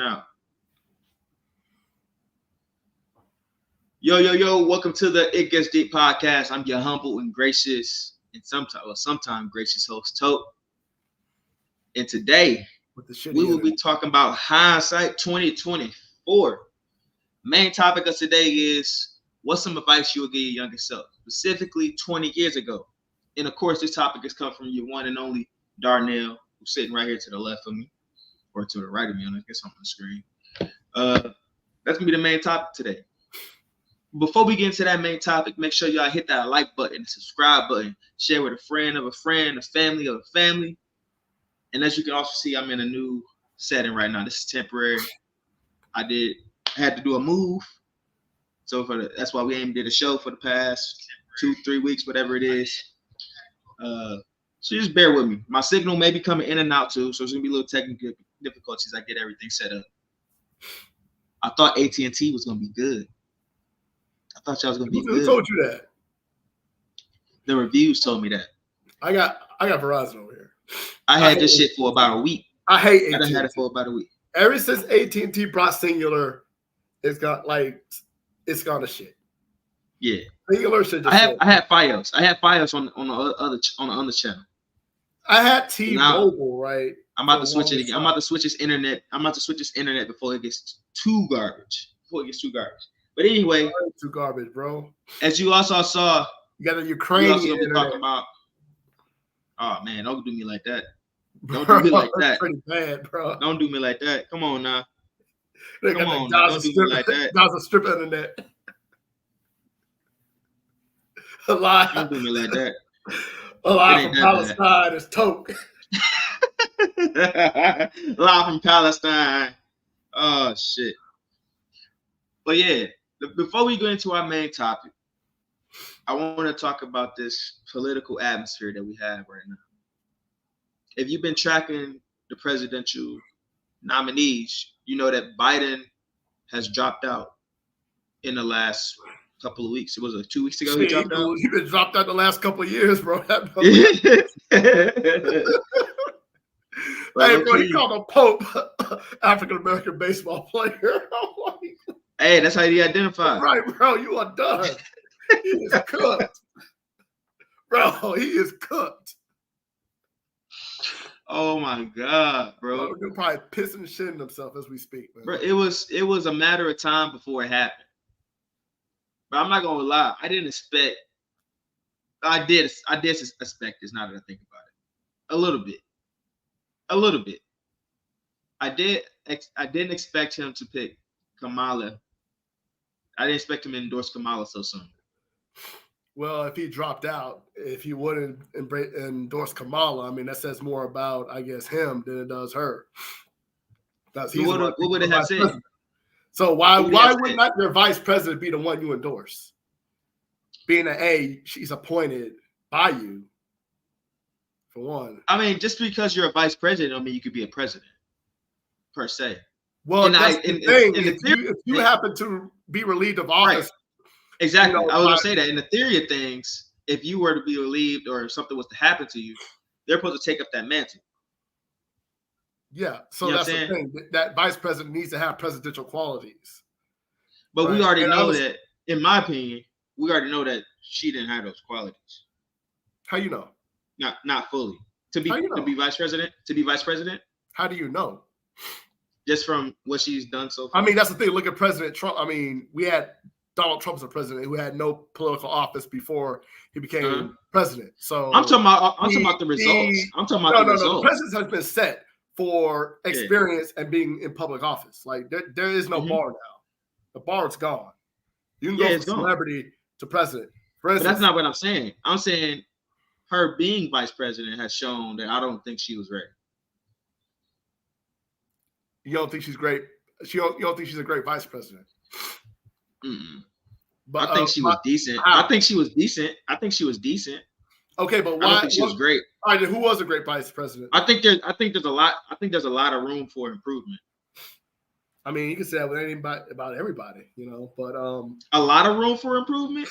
and out. Yo, welcome to the It Gets Deep podcast. I'm your humble and gracious and sometimes gracious host, Tote. And today, we will be talking about Hindsight 2024. Main topic of today is what's some advice you would give your younger self, specifically 20 years ago. And of course, this topic has come from your one and only Darnell, who's sitting right here to the left of me, or to the right of me, I guess on the screen. That's gonna be the main topic today. Before we get into that main topic, make sure y'all hit that like button, subscribe button, share with a friend of a friend, a family of a family. And as you can also see, I'm in a new setting right now. This is temporary. I had to do a move. So that's why we ain't did a show for the past 2-3 weeks, whatever it is. So just bear with me. My signal may be coming in and out too, so it's gonna be a little technical difficulties. I get everything set up. I thought AT&T was gonna be good. I thought y'all was gonna be good. Who told you that? The reviews told me that. I got Verizon over here. I had this shit for about a week. I hate AT&T. I had it for about a week. Ever since AT&T brought Singular, it's gone to shit. Yeah. Singular should just I had Fios. I had Fios on the other channel. I had T-Mobile, right? I'm about to switch it again. I'm about to switch this internet. Before it gets too garbage. But anyway, too garbage, bro. As you also saw, you got a Ukrainian talking about. Oh man, don't do me like that. Don't do me like that. Pretty bad, bro. Don't do me like that. Come on now. Don't do me like that. That was a strip internet. A lie. Don't do me like that. A lie from Palestine is Toke. Live from Palestine. Oh shit. But yeah, before we go into our main topic, I want to talk about this political atmosphere that we have right now. If you've been tracking the presidential nominees, you know that Biden has dropped out in the last couple of weeks. It was 2 weeks ago he dropped out. He's been dropped out the last couple of years, bro. Hey, bro, he called a Pope African-American baseball player. Hey, that's how he identified. Right, bro, you are done. He is cooked. Bro, he is cooked. Oh my God, bro. He'll probably pissing and shitting himself as we speak, man. Bro, it was a matter of time before it happened. But I'm not gonna lie, I did expect this, now that I think about it. A little bit. I didn't expect him to pick Kamala. I didn't expect him to endorse Kamala so soon. Well, if he dropped out, if he wouldn't endorse Kamala, I mean, that says more about, I guess, him than it does her. What would it have said? President. So why would not your vice president be the one you endorse? Being she's appointed by you, for one. I mean, just because you're a vice president, don't mean you could be a president, per se. Well, that's the thing. If you happen to be relieved of office, right. Exactly. I was gonna say that in the theory of things, if you were to be relieved or if something was to happen to you, they're supposed to take up that mantle. Yeah. So that's the thing. That vice president needs to have presidential qualities. But right? We already know that, in my opinion, we already know that she didn't have those qualities. How you know? Not fully. To be vice president. How do you know? Just from what she's done so far. I mean, that's the thing. Look at President Trump. I mean, we had Donald Trump as a president who had no political office before he became president. So I'm talking about the results. I'm talking about the results. The president has been set for experience and being in public office. Like there is no bar now. The bar's gone. You can go from celebrity to president. For instance, but that's not what I'm saying. I'm saying her being vice president has shown that I don't think she was ready. You don't think she's great? You don't think she's a great vice president? Mm-mm. But I think she was decent. I think she was decent. Okay, but why? I don't think she was great. All right, who was a great vice president? I think there's a lot of room for improvement. I mean, you can say that with anybody about everybody, but a lot of room for improvement.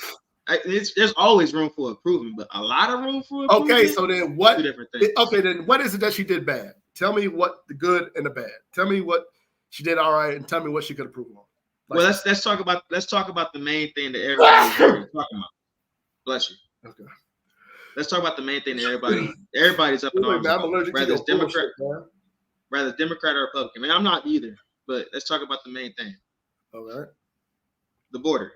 There's always room for improvement, but a lot of room for improvement. Okay, so then what? Two different things. Okay, then what is it that she did bad? Tell me what the good and the bad. Tell me what she did all right, and tell me what she could improve on. Like, well, let's talk about the main thing that everybody's talking about. Bless you. Okay. Let's talk about the main thing that everybody's up in arms about. Whether it's Democrat or Republican. I mean, I'm not either, but let's talk about the main thing. Okay. The border.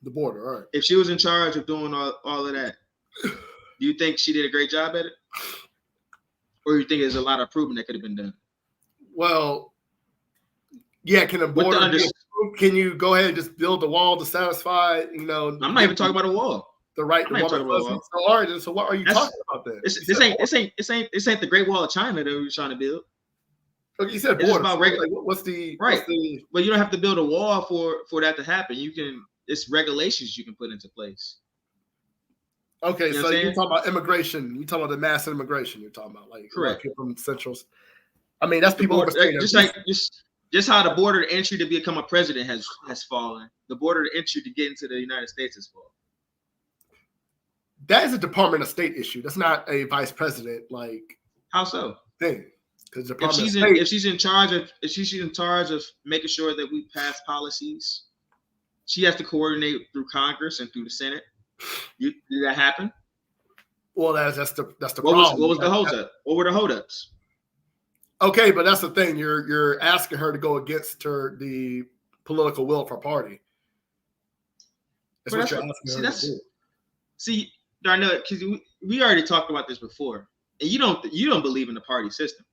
The border, all right. If she was in charge of doing all of that, do you think she did a great job at it? Or you think there's a lot of improvement that could have been done? Well, yeah, can the border can you go ahead and just build the wall to satisfy, I'm not even talking about a wall. The right to woman. So, all right, so what are you talking about then? This ain't the Great Wall of China that we're trying to build. Okay, you said border. About what's the right? But you don't have to build a wall for that to happen. You can. It's regulations you can put into place. Okay, so you're talking about immigration. You're talking about the mass immigration. You're talking about like correct people from centrals. I mean, that's people just how the border to entry to become a president has fallen. The border to entry to get into the United States has fallen. That is a Department of State issue. That's not a vice president how so thing. Because if she's in charge of making sure that we pass policies, she has to coordinate through Congress and through the Senate. Did that happen? Well, that's the problem. What was the holdup? What were the holdups? Okay, but that's the thing. You're asking her to go against the political will of her party. That's what you're asking her to do. See, Darnell, because we already talked about this before, and you don't believe in the party system.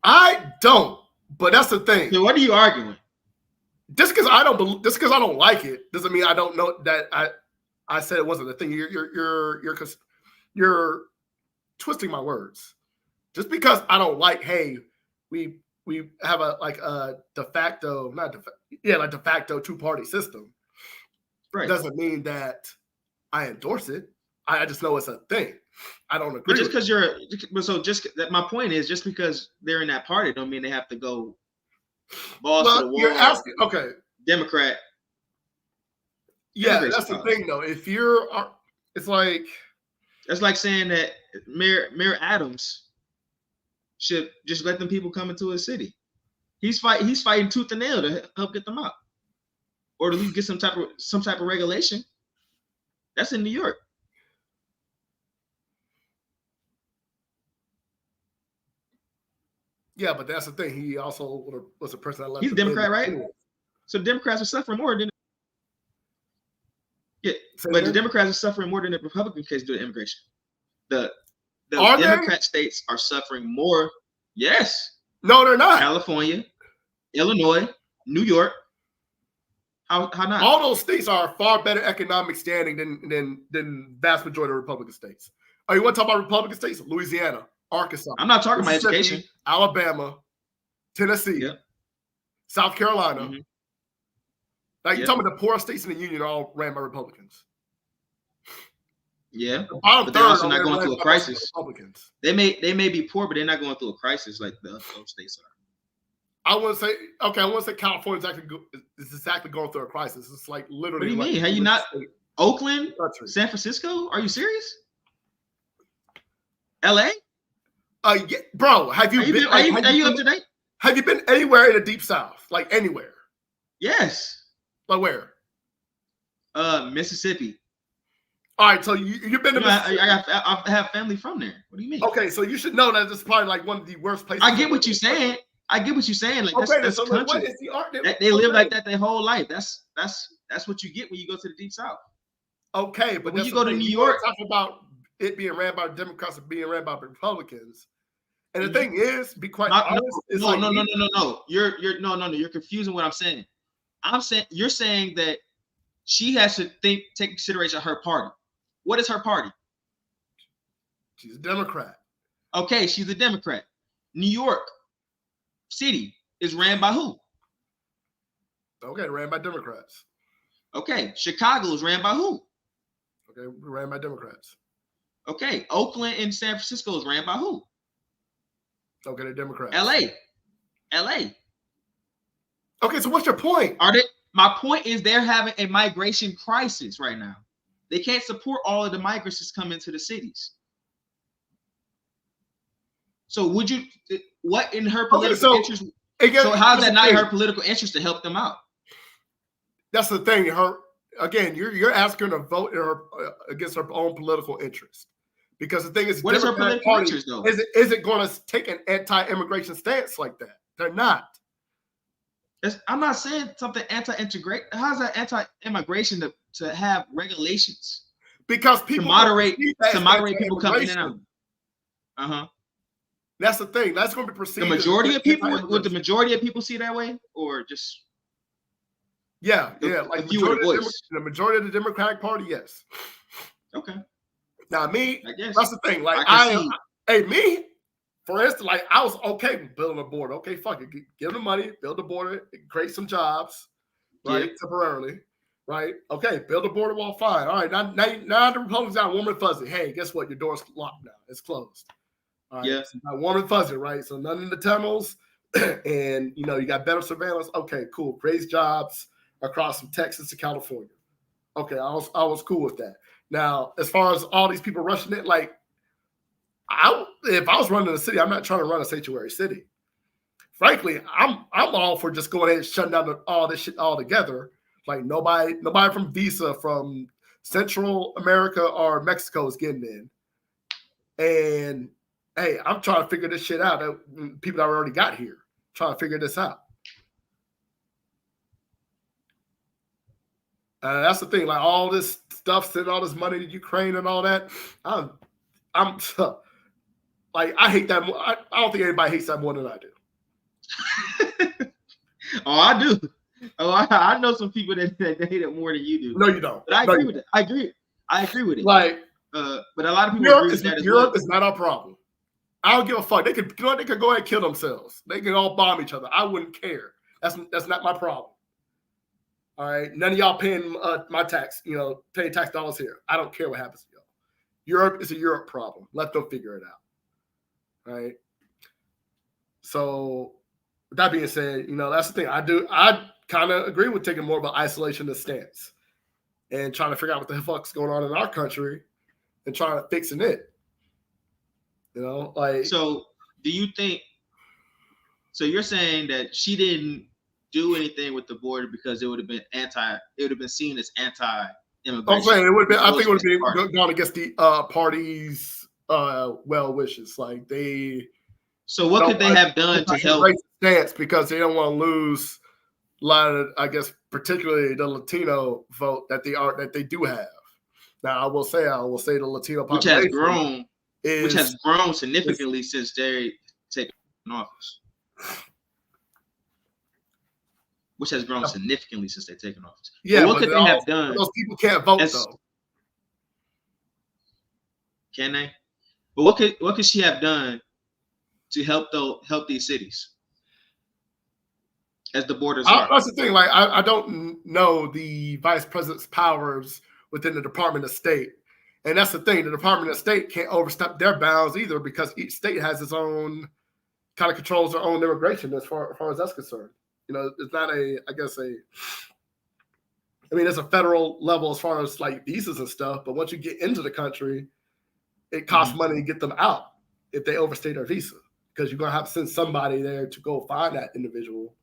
I don't, but that's the thing. So what are you arguing? Just because I don't like it doesn't mean I don't know that I said it wasn't a thing. You're twisting my words. Just because I don't like, hey, we have a de facto, de facto two-party system. Right. Doesn't mean that I endorse it. I just know it's a thing. I don't agree. But just because my point is, just because they're in that party, don't mean they have to go balls to the wall. You're asking, okay, Democrat. Yeah, that's the thing, though. If it's like that's like saying that Mayor Adams should just let them people come into his city. He's fighting tooth and nail to help get them out, or to at least get some type of regulation. That's in New York. Yeah, but that's the thing. He also was a person that left. He's a Democrat, right? So the Democrats are suffering more than the Democrats are suffering more than the Republican case due to immigration. The Democrat states are suffering more. Yes. No, they're not. California, Illinois, New York. How not? All those states are far better economic standing than vast majority of Republican states. Oh, you want to talk about Republican states? Louisiana, Arkansas. I'm not talking about education. Alabama, Tennessee, South Carolina. Mm-hmm. You're talking about the poorest states in the union are all ran by Republicans. Yeah, but they're also not going through a crisis. Republicans. They may be poor, but they're not going through a crisis like the other states are. I wouldn't say California is exactly going through a crisis. It's like literally. What do you mean? Have you not? Oakland, San Francisco? Are you serious? LA? Yeah, bro. Have you been? Are you up to date? Have you been anywhere in the Deep South? Like anywhere? Yes. Like where? Mississippi. All right, so you've been to Mississippi. I have family from there. What do you mean? Okay, so you should know that it's probably like one of the worst places. I get what you're saying. Like that's so country. What is the art? They live like that their whole life. That's what you get when you go to the Deep South. Okay, but when you go to New York, talking about it being ran by Democrats and being ran by Republicans. And the thing is, be quite honest. No. You're confusing what I'm saying. You're saying that she has to take consideration of her party. What is her party? She's a Democrat. Okay, she's a Democrat. New York City is ran by who? Okay, ran by Democrats. Okay, Chicago is ran by who? Okay, ran by Democrats. Okay, Oakland and San Francisco is ran by who? Okay, they're Democrats. LA. Okay, so what's your point? My point is they're having a migration crisis right now. They can't support all of the migrants that's come into the cities. So what in her political interest? So how's that not her political interest to help them out? That's the thing. You're asking her to vote against her own political interest. Because the thing is, what is her political interest, though? Is it going to take an anti-immigration stance like that? They're not. I'm not saying something anti-integrate. How's that anti-immigration to have regulations? Because people to moderate people coming in and out. That's the thing. That's going to be perceived. The majority of people would the majority of people see that way, or just like the majority of the Democratic Party, yes. Okay. Now me, that's the thing. Like me, for instance, like I was okay with building a border. Okay, fuck it, give them money, build a border, create some jobs, right? Temporarily. Right. Okay. Build a border wall. Fine. All right. Now the Republicans got warm and fuzzy. Hey, guess what? Your door's locked now. It's closed. All right. Yeah. So now warm and fuzzy. Right. So none in the tunnels, and you got better surveillance. Okay. Cool. Creates jobs across from Texas to California. Okay. I was cool with that. Now, as far as all these people rushing it, like if I was running a city, I'm not trying to run a sanctuary city. Frankly, I'm all for just going ahead and shutting down all this shit altogether. Like nobody from visa from Central America or Mexico is getting in. And hey, I'm trying to figure this shit out. People that already got here, trying to figure this out. That's the thing. Like all this stuff, sending all this money to Ukraine and all that. I'm like, I hate that. I don't think anybody hates that more than I do. Oh, I do. Oh, I know some people that hate it more than you do. No, you don't. But I agree with it. I agree with it. Like, but a lot of people Europe agree with that as Europe is not our problem. I don't give a fuck. They could go ahead and kill themselves. They can all bomb each other. I wouldn't care. That's not my problem. All right, none of y'all paying my tax. Paying tax dollars here. I don't care what happens to y'all. Europe is a Europe problem. Let them figure it out. All right. So, with that being said, that's the thing. I kind of agree with taking more of an isolationist stance and trying to figure out what the fuck's going on in our country and trying to fixing it. So do you think? So you're saying that she didn't do anything with the border because it would have been seen as anti-immigration. I'm saying it would have been. I think it would have been gone against the party's well wishes. Like they. So what could they have done to help? Stance because they don't want to lose a lot of, I guess, particularly the Latino vote that they do have. Now I will say the Latino population which has grown significantly since they taken office. Which has grown significantly since they've taken office. Yeah, but what could they have done? Those people can't vote though. Can they? But what could she have done to help these cities as the borders are? That's the thing. Like I don't know the vice president's powers within the Department of State, and that's the thing. The Department of State can't overstep their bounds either because each state has its own kind of controls their own immigration as far as that's concerned. It's not it's a federal level as far as like visas and stuff, but once you get into the country, it costs money to get them out if they overstay their visa because you're going to have to send somebody there to go find that individual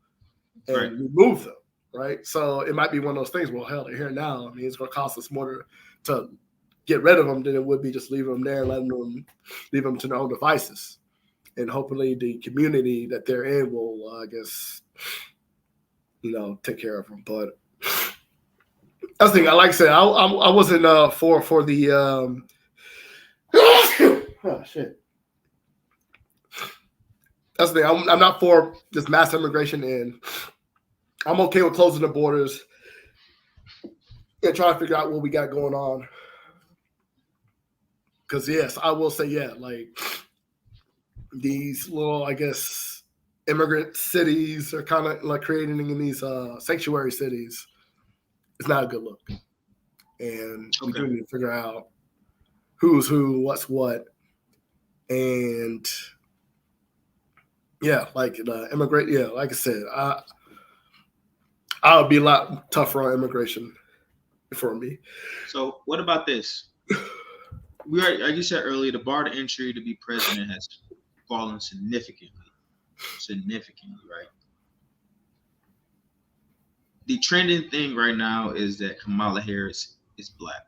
and remove them, right? So it might be one of those things, well, hell, they're here now. I mean, it's going to cost us more to get rid of them than it would be just leaving them there and leave them to their own devices. And hopefully the community that they're in will, take care of them. But that's the thing. Like I said, I wasn't for the oh shit. That's the thing. I'm not for this mass immigration, and I'm okay with closing the borders and trying to figure out what we got going on. Because yes, I will say, like these little, I guess, immigrant cities are kind of like creating in these sanctuary cities. It's not a good look, and we do need to figure out who's who, what's what, and like immigrate. Yeah, like I said, I would be a lot tougher on immigration for me. So, what about this? Like you said earlier, the bar to entry to be president has fallen significantly. significantly, right? The trending thing right now is that Kamala Harris is black.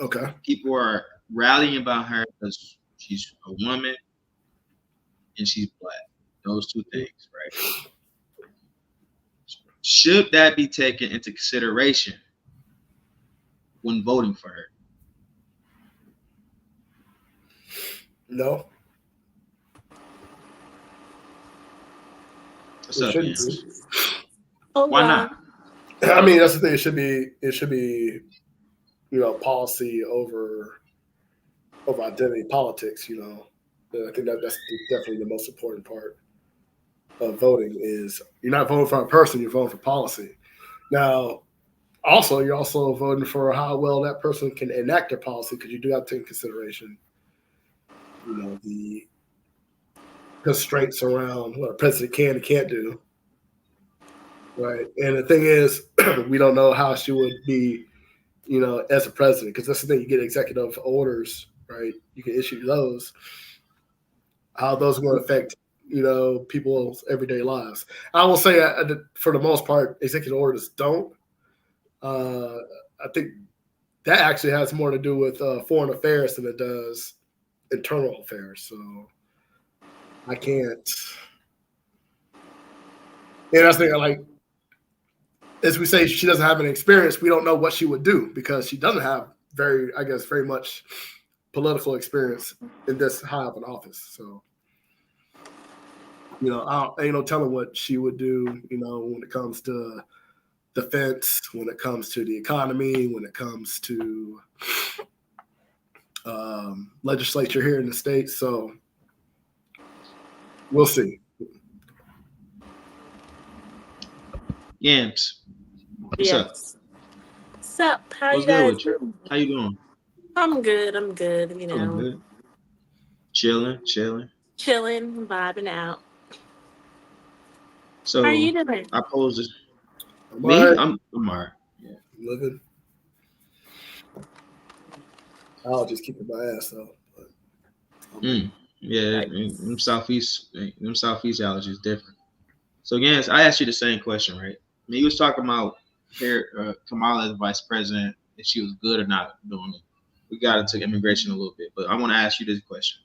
Okay. People are rallying about her because she's a woman and she's black. Those two things, right? Should that be taken into consideration when voting for her? No. What's up, man? Oh, why not? I mean, that's the thing. It should be, policy over identity politics. I think that's definitely the most important part of voting is you're not voting for a person, you're voting for policy. Now, also, you're also voting for how well that person can enact their policy because you do have to take into consideration, the constraints around what a president can and can't do. Right. And the thing is, we don't know how she would be, as a president, because that's the thing. You get executive orders, right? You can issue those. How those are going to affect, people's everyday lives. I will say, for the most part, executive orders don't. I think that actually has more to do with foreign affairs than it does internal affairs. So I can't. And that's the thing, like, as we say, she doesn't have any experience. We don't know what she would do because she doesn't have very much political experience in this high of an office. So, ain't no telling what she would do, when it comes to defense, when it comes to the economy, when it comes to legislature here in the States. So we'll see. Yams. What's up? What's up? How What's you guys good with you? How you doing? I'm good. Good. Chilling. Vibing out. So how are you doing? I posed this. I'm Me? all right. I'm all right. Yeah. Living. I'll just keep my ass up. Yeah, them southeast allergies different. So again, I asked you the same question, right? I mean, you was talking about Kamala as vice president, if she was good or not doing it. We got into immigration a little bit, but I want to ask you this question: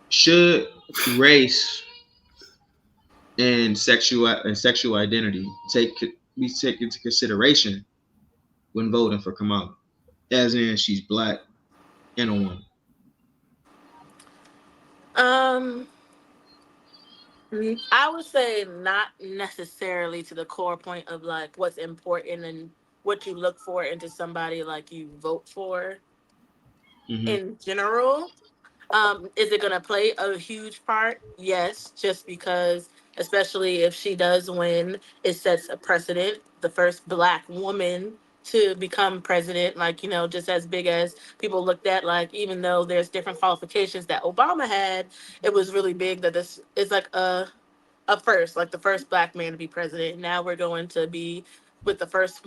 should race and sexual identity be taken into consideration when voting for Kamala, as in she's black and a woman? I would say not necessarily to the core point of like what's important and what you look for into somebody like you vote for in general. Is it going to play a huge part? Yes, just because, especially if she does win, it sets a precedent. The first black woman to become president, like, just as big as people looked at, like, even though there's different qualifications that Obama had, it was really big that this is like a first, like the first black man to be president. Now we're going to be with the first,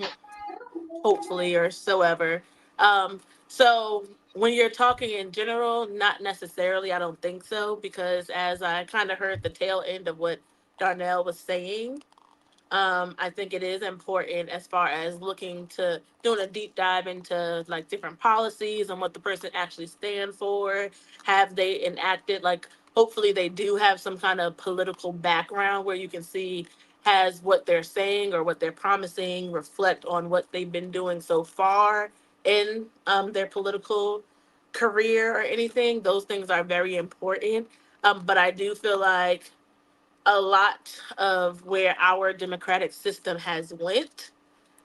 hopefully, or so ever. So when you're talking in general, not necessarily, I don't think so, because as I kind of heard the tail end of what Darnell was saying, I think it is important as far as looking to doing a deep dive into like different policies and what the person actually stand for. Have they enacted, like, hopefully they do have some kind of political background where you can see has what they're saying or what they're promising reflect on what they've been doing so far in their political career or anything. Those things are very important. But I do feel like a lot of where our democratic system has went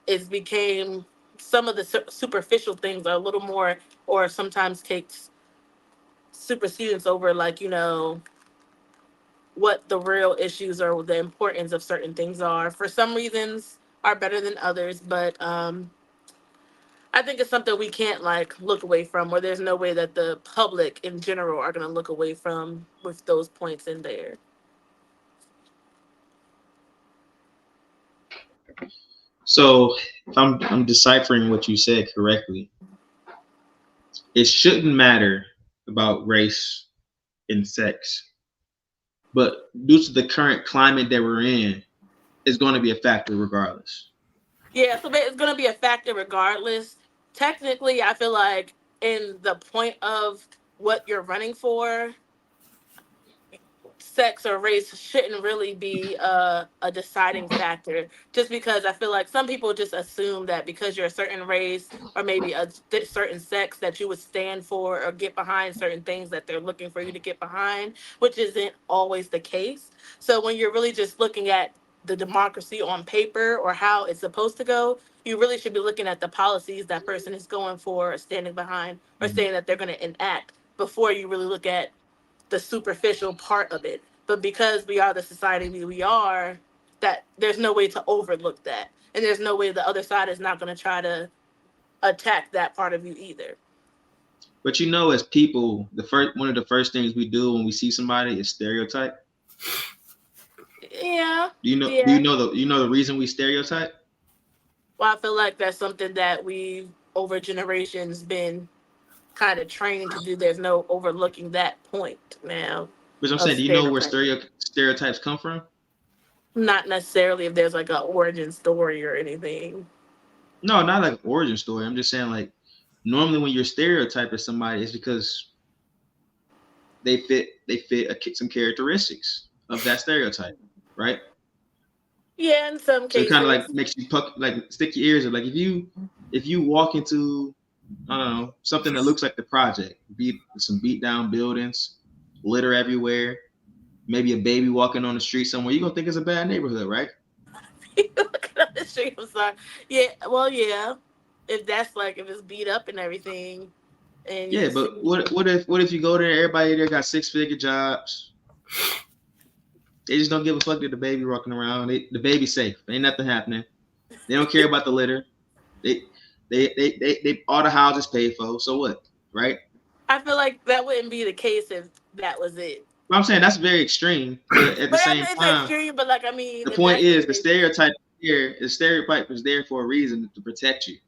is became some of the superficial things are a little more, or sometimes takes supersedence over, like, what the real issues or the importance of certain things are. For some reasons are better than others, but I think it's something we can't like look away from, or there's no way that the public in general are going to look away from with those points in there. So if I'm deciphering what you said correctly, it shouldn't matter about race and sex. But due to the current climate that we're in, it's going to be a factor regardless. Yeah, so it's going to be a factor regardless. Technically, I feel like in the point of what you're running for, sex or race shouldn't really be a deciding factor, just because I feel like some people just assume that because you're a certain race or maybe a certain sex that you would stand for or get behind certain things that they're looking for you to get behind, which isn't always the case. So when you're really just looking at the democracy on paper or how it's supposed to go, you really should be looking at the policies that person is going for or standing behind or saying that they're going to enact before you really look at the superficial part of it. But because we are the society we are, that there's no way to overlook that. And there's no way the other side is not going to try to attack that part of you either. But you know, as people, one of the first things we do when we see somebody is stereotype. Yeah. Do you know the reason we stereotype? Well, I feel like that's something that we've over generations been kind of trained to do. There's no overlooking that point now. Which I'm saying, do you know where stereotypes come from? Not necessarily if there's like an origin story or anything. No, not like an origin story. I'm just saying, like, normally when you're stereotyping somebody, it's because they fit some characteristics of that stereotype, right? Yeah, in some cases. So it kind of like makes you stick your ears up. Like if you walk into, I don't know, something that looks like the project, some beat down buildings, litter everywhere, maybe a baby walking on the street somewhere, you're gonna think it's a bad neighborhood, right? Looking on the street, I'm sorry. Yeah, well, yeah. If it's beat up and everything. And yeah, but what if you go there, everybody there got 6-figure jobs? They just don't give a fuck that the baby walking around. The baby's safe. Ain't nothing happening. They don't care about the litter. They all the houses paid for. So what, right? I feel like that wouldn't be the case if that was it. Well, I'm saying that's very extreme. But at the same time, extreme, but the point is the stereotype is there for a reason, to protect you.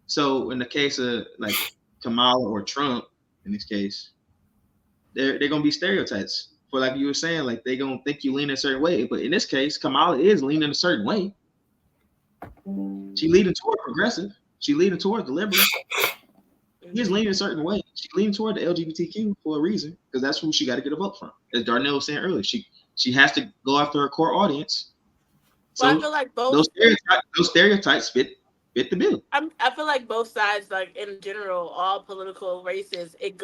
So in the case of like Kamala or Trump, in this case, they're gonna be stereotypes. For like you were saying, like they gonna think you lean a certain way. But in this case, Kamala is leaning a certain way. She leaning toward progressive. She leaning toward the liberal. She's leaning a certain way. She's leaning toward the LGBTQ for a reason, because that's who she got to get a vote from. As Darnell was saying earlier, she has to go after her core audience. So I feel like those stereotypes fit the bill. I feel like both sides, like in general, all political races, it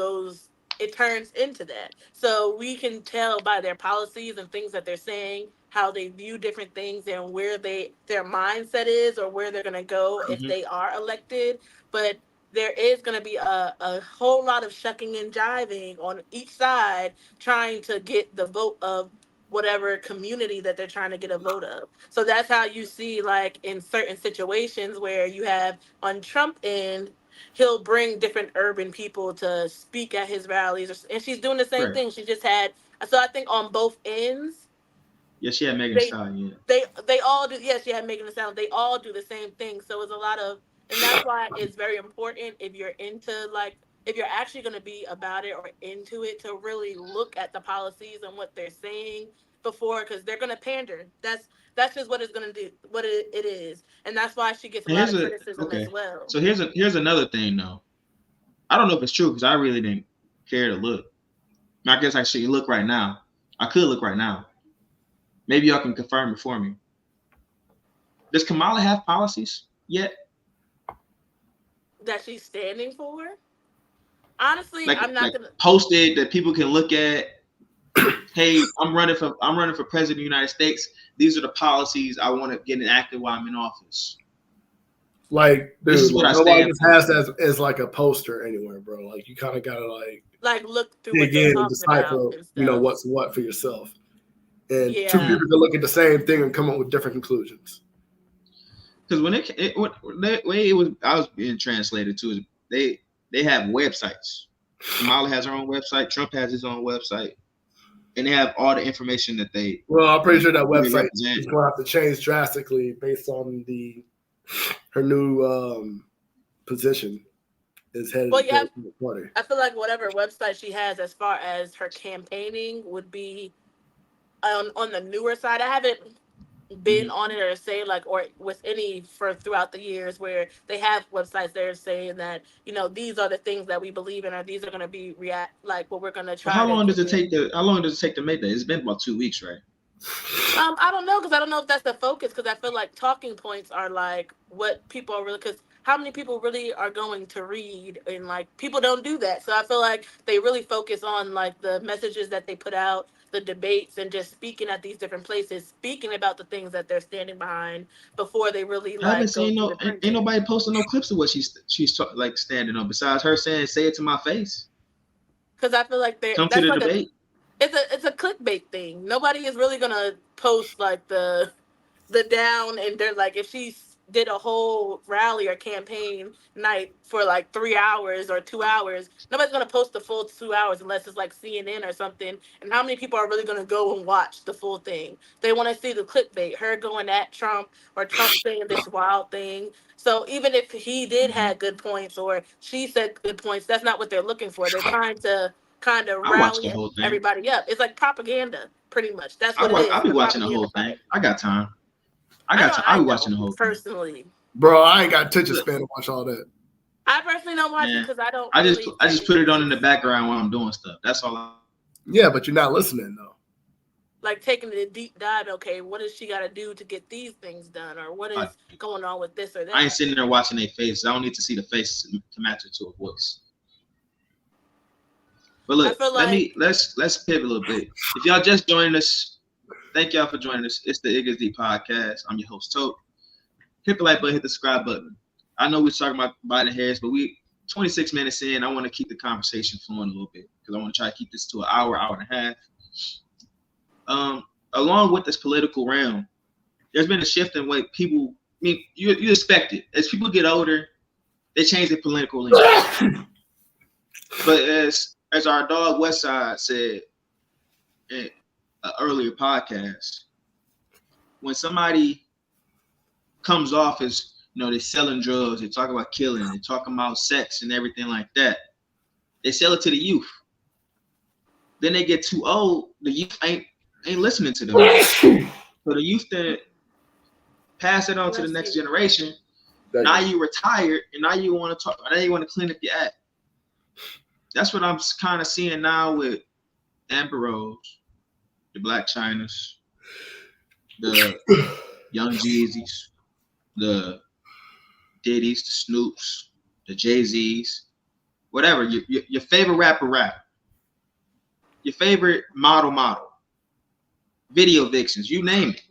turns into that. So we can tell by their policies and things that they're saying, how they view different things and where their mindset is or where they're going to go if they are elected. But there is going to be a whole lot of shucking and jiving on each side trying to get the vote of whatever community that they're trying to get a vote of. So that's how you see, like, in certain situations where you have on Trump end, he'll bring different urban people to speak at his rallies, and she's doing the same thing. She just had, so I think on both ends. Yeah, she had Megan Thee Stallion. They all do. Yes, she had Megan Thee Stallion. They all do the same thing. So it's a lot of, and that's why it's very important if you're if you're actually going to be about it or into it, to really look at the policies and what they're saying before, because they're going to pander. That's just what it's going to do, what it is, and that's why she gets a lot of criticism as well. So here's another thing though. I don't know if it's true because I really didn't care to look. I guess I should look right now. I could look right now. Maybe y'all can confirm it for me. Does Kamala have policies yet? That she's standing for? Honestly, I'm not gonna post it that people can look at. Hey, I'm running for president of the United States. These are the policies I want to get enacted while I'm in office. Like, dude, this is what nobody has that as like a poster anywhere, bro. Like, you kind of gotta like look through again and decipher, what's what for yourself. And two people can look at the same thing and come up with different conclusions. Because when the way it was, I was being translated to, is they have websites. Kamala has her own website. Trump has his own website, and they have all the information that they. Well, I'm pretty sure that website is going to have to change drastically based on her new position. is headed well, to yeah, the party. I feel like whatever website she has as far as her campaigning would be on the newer side. I haven't been on it or say like or with any for throughout the years where they have websites there saying that these are the things that we believe in or these are going to be like what we're going to try. How long does it take to make that? It's been about 2 weeks, right? I don't know because I don't know if that's the focus because I feel like talking points are like what people are really because how many people really are going to read and like people don't do that, so I feel like they really focus on like the messages that they put out, the debates, and just speaking at these different places, speaking about the things that they're standing behind before they really I haven't like go seen through the ain't printing. nobody posting no clips of what she's like standing on besides her saying "say it to my face." Because I feel like Come to that's the like debate. it's a clickbait thing. Nobody is really gonna post like the down and they're like if she did a whole rally or campaign night for like 3 hours or 2 hours, nobody's gonna post the full 2 hours unless it's like CNN or something. And how many people are really gonna go and watch the full thing? They want to see the clickbait, her going at Trump or Trump saying this wild thing. So even if he did have good points or she said good points, that's not what they're looking for. They're trying to kind of I watched the rally whole thing. everybody up. It's like propaganda, pretty much. That's what it is. I be The watching the propaganda whole thing. side. I got time. I I be don't watching the whole thing. personally. Bro, I ain't got attention span to watch all that. I personally don't watch it because I don't. I just put it on in the background while I'm doing stuff. That's all. Yeah, but you're not listening though. Like taking the deep dive. Okay, what does she got to do to get these things done, or what is going on with this or that? I ain't sitting there watching their faces. I don't need to see the face to match it to a voice. But look, let's pivot a little bit. If y'all just joined us, thank y'all for joining us. It's the Iggas D podcast. I'm your host, Tote. Hit the like button, hit the subscribe button. I know we're talking about biting heads, but we 26 minutes in. I want to keep the conversation flowing a little bit because I want to try to keep this to an hour and a half. Along with this political realm, there's been a shift in way people. I mean, you expect it as people get older, they change their political leanings. But as our dog Westside said in an earlier podcast, when somebody comes off as they're selling drugs, they talk about killing, they talk about sex and everything like that, they sell it to the youth. Then they get too old, the youth ain't listening to them. So the youth then pass it on to the next generation. Now you retired, and now you want to talk. Now you want to clean up your act. That's what I'm kind of seeing now with Amber Rose, the Black Chinas, the Young Jeezys, the Diddy's, the Snoops, the Jay-Z's, whatever. Your favorite rapper rap. Your favorite model. Video vixens, you name it.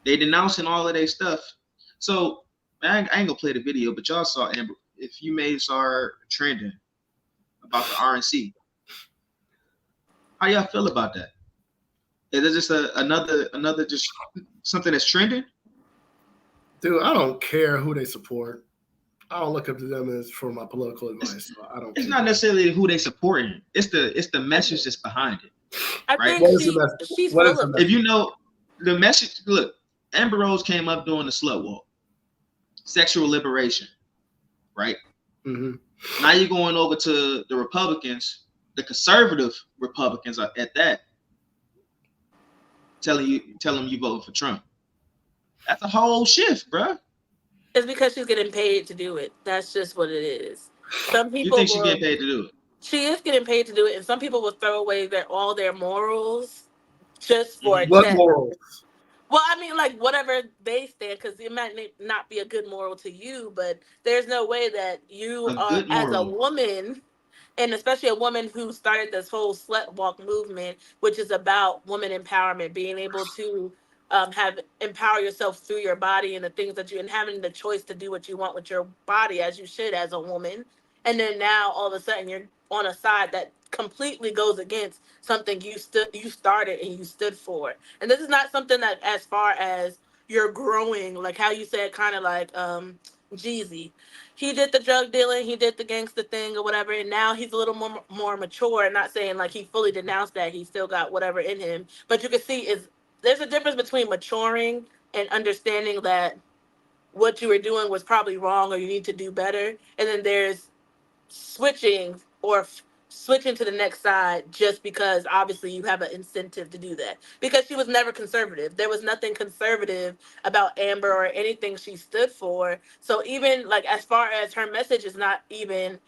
They denouncing all of their stuff. So I ain't gonna play the video, but y'all saw Amber. If you may saw her trending about the RNC, how y'all feel about that? Is it just another just something that's trending? Dude, I don't care who they support. I don't look up to them as for my political advice. So I don't. It's not necessarily who they supporting. It's the message that's behind it. I right? think she's full of it. If you know the message, look, Amber Rose came up doing the slut walk, sexual liberation, right? Mm-hmm. Now you're going over to the Republicans, the conservative Republicans are at that, telling them you vote for Trump. That's a whole shift, bro. It's because she's getting paid to do it. That's just what it is. Some people. You think she's getting paid to do it? She is getting paid to do it, and some people will throw away all their morals just for a what check. Morals? Well, I mean, like whatever they stand, because it might not be a good moral to you, but there's no way that you are, as a woman, and especially a woman who started this whole slut walk movement, which is about woman empowerment, being able to empower yourself through your body and the things that and having the choice to do what you want with your body as you should as a woman. And then now all of a sudden you're on a side that completely goes against something you started and you stood for. And this is not something that, as far as you're growing, like how you said, kind of like Jeezy. He did the drug dealing, he did the gangster thing or whatever, and now he's a little more mature. Not saying like he fully denounced that, he still got whatever in him, but you can see there's a difference between maturing and understanding that what you were doing was probably wrong or you need to do better. And then there's switching or switching to the next side just because obviously you have an incentive to do that, because she was never conservative. There was nothing conservative about Amber or anything she stood for. So even like as far as her message is not even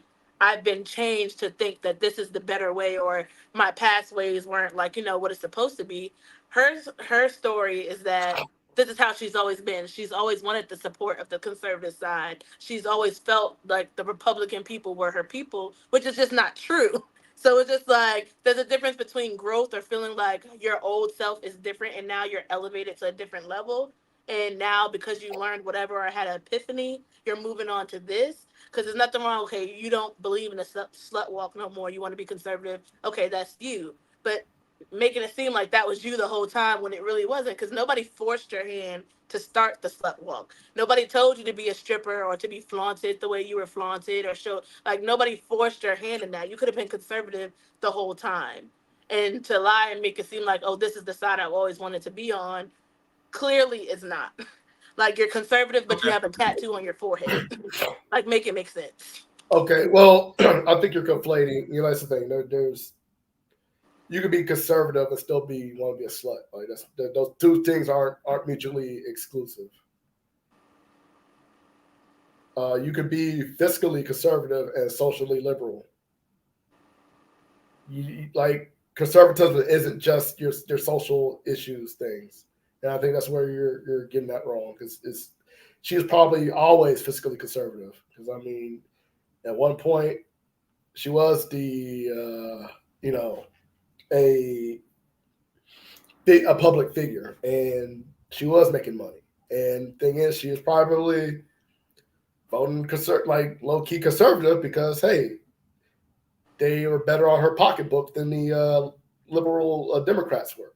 I've been changed to think that this is the better way or my past ways weren't like, what it's supposed to be. Her story is that this is how she's always been. She's always wanted the support of the conservative side. She's always felt like the Republican people were her people, which is just not true. So it's just like there's a difference between growth or feeling like your old self is different and now you're elevated to a different level. And now because you learned whatever or had an epiphany, you're moving on to this. Because there's nothing wrong. Okay, you don't believe in a slut walk no more. You want to be conservative. Okay, that's you. But making it seem like that was you the whole time when it really wasn't, because nobody forced your hand to start the slut walk. Nobody told you to be a stripper or to be flaunted the way you were flaunted or show, like nobody forced your hand in that. You could have been conservative the whole time. And to lie and make it seem like, oh, this is the side I've always wanted to be on, clearly is not. Like you're conservative, but you have a tattoo on your forehead. Like make it make sense. Okay, well, I think you're conflating. That's the thing. There's you can be conservative and still want to be a slut. Like those two things aren't mutually exclusive. You could be fiscally conservative and socially liberal. Like conservatism isn't just your social issues things, and I think that's where you're getting that wrong, because she was probably always fiscally conservative. Because I mean, at one point she was the a public figure, and she was making money. And thing is, she was probably voting like low key conservative because hey, they were better on her pocketbook than the liberal Democrats were.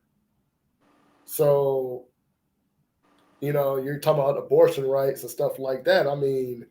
So, you're talking about abortion rights and stuff like that. I mean,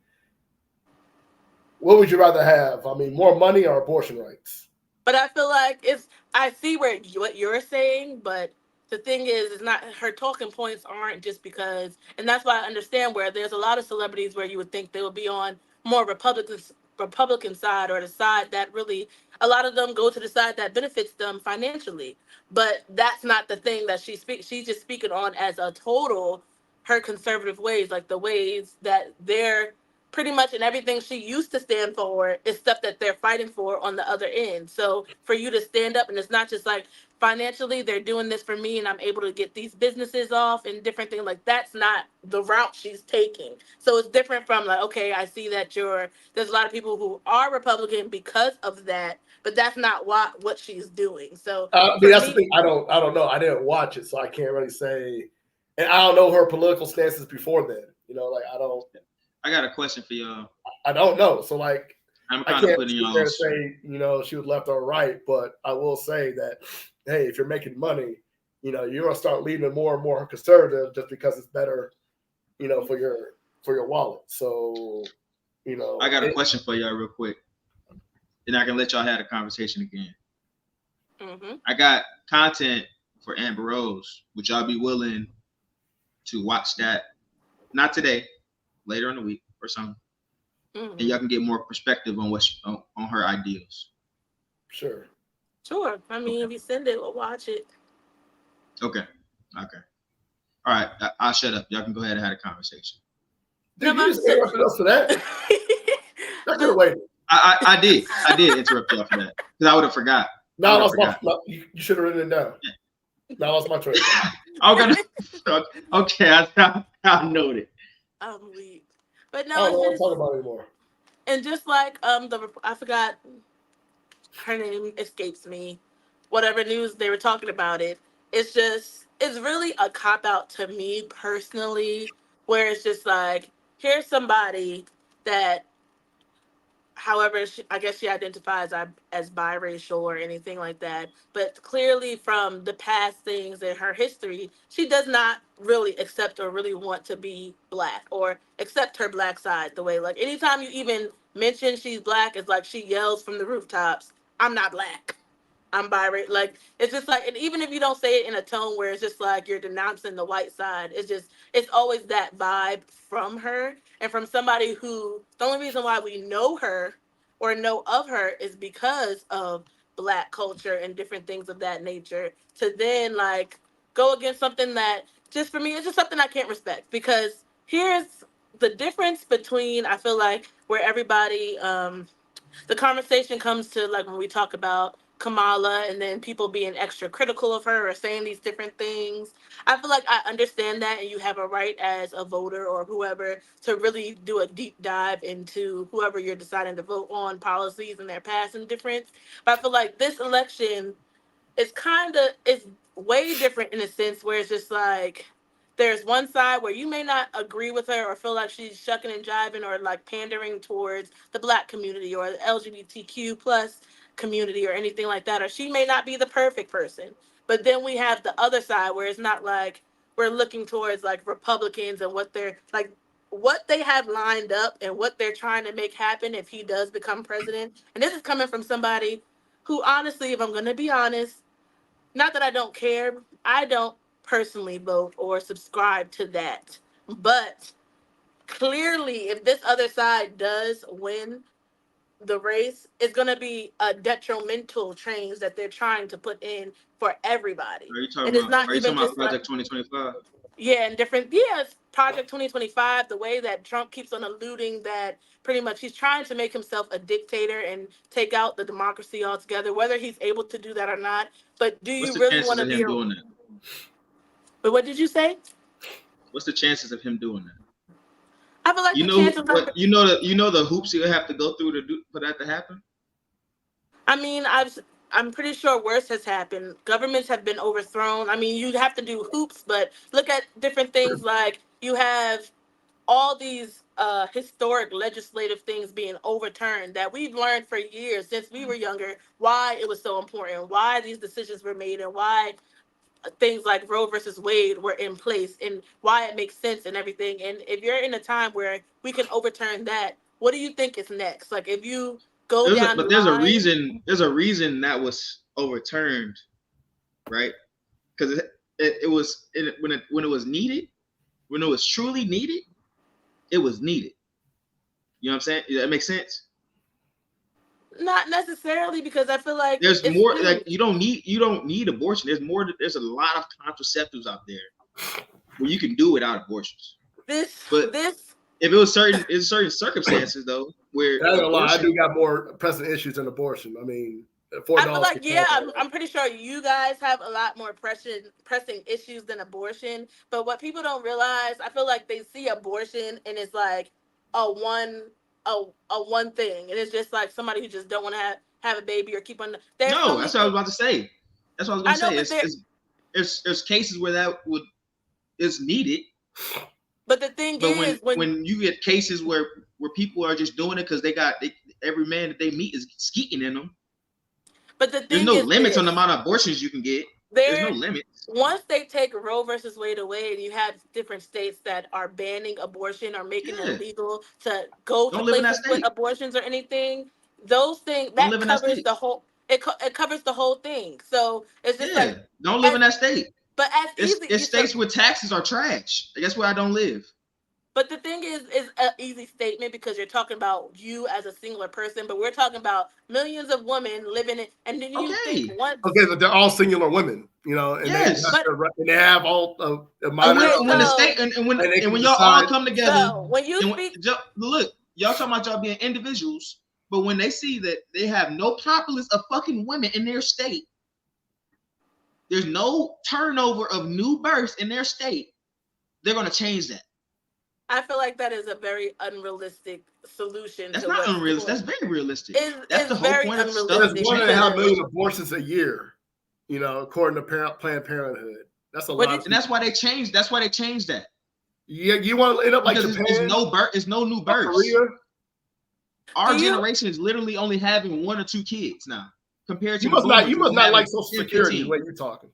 what would you rather have? I mean, more money or abortion rights? But I feel like I see what you're saying, but the thing is, it's not her talking points aren't just because, and that's why I understand where there's a lot of celebrities where you would think they would be on more Republican side or the side that really, a lot of them go to the side that benefits them financially. But that's not the thing that she speaks. She's just speaking on as a total her conservative ways, like the ways that they're pretty much in everything she used to stand for is stuff that they're fighting for on the other end. So for you to stand up, and it's not just like financially they're doing this for me and I'm able to get these businesses off and different things, like that's not the route she's taking. So it's different from like, okay, I see that there's a lot of people who are Republican because of that, but that's not what she's doing. So that's the thing. I don't know. I didn't watch it, so I can't really say. And I don't know her political stances before then. Like I don't. I got a question for y'all. I don't know. So like, I'm kind of putting y'all to say, she was left or right, but I will say that, hey, if you're making money, you're gonna start leaning more and more conservative just because it's better, for your wallet. So, I got a question for y'all real quick, and I can let y'all have a conversation again. Mm-hmm. I got content for Amber Rose. Would y'all be willing to watch that? Not today. Later in the week or something, and y'all can get more perspective on on her ideals. Sure. I mean, if you send it, we'll watch it. Okay. All right. I'll shut up. Y'all can go ahead and have a conversation. Did you just interrupt us for that? I could have waited. I did interrupt y'all for that because I would have forgot. No, you should have written it down. Yeah. Now that's my choice. Okay. I noted. I'm weak. But no, I don't want to talk about it anymore. And just like I forgot her name escapes me. Whatever news they were talking about it's really a cop out to me personally, where it's just like, here's somebody that, however, I guess she identifies as biracial or anything like that. But clearly from the past things in her history, she does not really accept or really want to be black or accept her black side the way, like anytime you even mention she's black, it's like she yells from the rooftops, I'm not black. I'm biracial. Like, it's just like, and even if you don't say it in a tone where it's just like you're denouncing the white side, it's always that vibe from her and from somebody who, the only reason why we know her or know of her is because of Black culture and different things of that nature. To then, like, go against something that, just for me, it's just something I can't respect. Because here's the difference between, I feel like, where everybody, the conversation comes to, like, when we talk about Kamala and then people being extra critical of her or saying these different things. I feel like I understand that, and you have a right as a voter or whoever to really do a deep dive into whoever you're deciding to vote on, policies and their past and difference. But I feel like this election it's way different in a sense where it's just like there's one side where you may not agree with her or feel like she's shucking and jiving or like pandering towards the Black community or the LGBTQ plus community or anything like that, or she may not be the perfect person. But then we have the other side where it's not like we're looking towards like Republicans and what they have lined up and what they're trying to make happen if he does become president. And this is coming from somebody who, honestly, if I'm going to be honest, not that I don't care, I don't personally vote or subscribe to that. But clearly, if this other side does win the race, it's going to be a detrimental change that they're trying to put in for everybody. Are you talking about Project 2025? Yeah, and it's Project 2025, the way that Trump keeps on alluding that pretty much he's trying to make himself a dictator and take out the democracy altogether, whether he's able to do that or not. But do you really want to be doing that? But what did you say? What's the chances of him doing that? I feel like you know the hoops he'll have to go through for that to happen. I mean, I'm pretty sure worse has happened. Governments have been overthrown. I mean, you'd have to do hoops, but look at different things like you have all these historic legislative things being overturned that we've learned for years since we were younger why it was so important, why these decisions were made, and why things like Roe versus Wade were in place and why it makes sense and everything. And if you're in a time where we can overturn that, what do you think is next? Like if you go down the line, there's a reason that was overturned, right? Because when it was needed, when it was truly needed, it was needed. You know what I'm saying? That makes sense. Not necessarily, because I feel like there's more. Like you don't need abortion. There's a lot of contraceptives out there where you can do without abortions. If it was certain circumstances though, where I do got more pressing issues than abortion. I mean, I feel like I'm pretty sure you guys have a lot more pressing issues than abortion. But what people don't realize, I feel like they see abortion and it's like a one thing, and it's just like somebody who just don't want to have a baby or keep on. That's what I was about to say. That's what I was going to say. There's cases where that is needed. But the thing is, when you get cases where people are just doing it because every man that they meet is skeeting in them. But the thing there's no limits on the amount of abortions you can get. There's no limits. Once they take Roe versus Wade away, and you have different states that are banning abortion or making it illegal to go to places with abortions or anything, those things that covers the whole. It covers the whole thing. So it's just don't live in that state. But it's states where taxes are trash. That's where I don't live. But the thing is an easy statement because you're talking about you as a singular person, but we're talking about millions of women living it. And then you think what? Okay, but they're all singular women, you know, and they have all when y'all all come together. So when you look, y'all talking about y'all being individuals, but when they see that they have no populace of fucking women in their state, there's no turnover of new births in their state, they're gonna change that. I feel like that is a very unrealistic solution. That's not unrealistic. That's very realistic. That's the whole point of stuff. There's 1.5 million abortions a year, you know, according to Planned Parenthood. That's a lot. And that's why they changed. That's why they changed that. Yeah, you want to end up like Japan? It's no new births. Korea? Our generation is literally only having 1 or 2 kids now, compared to you must not like Social Security when you're talking.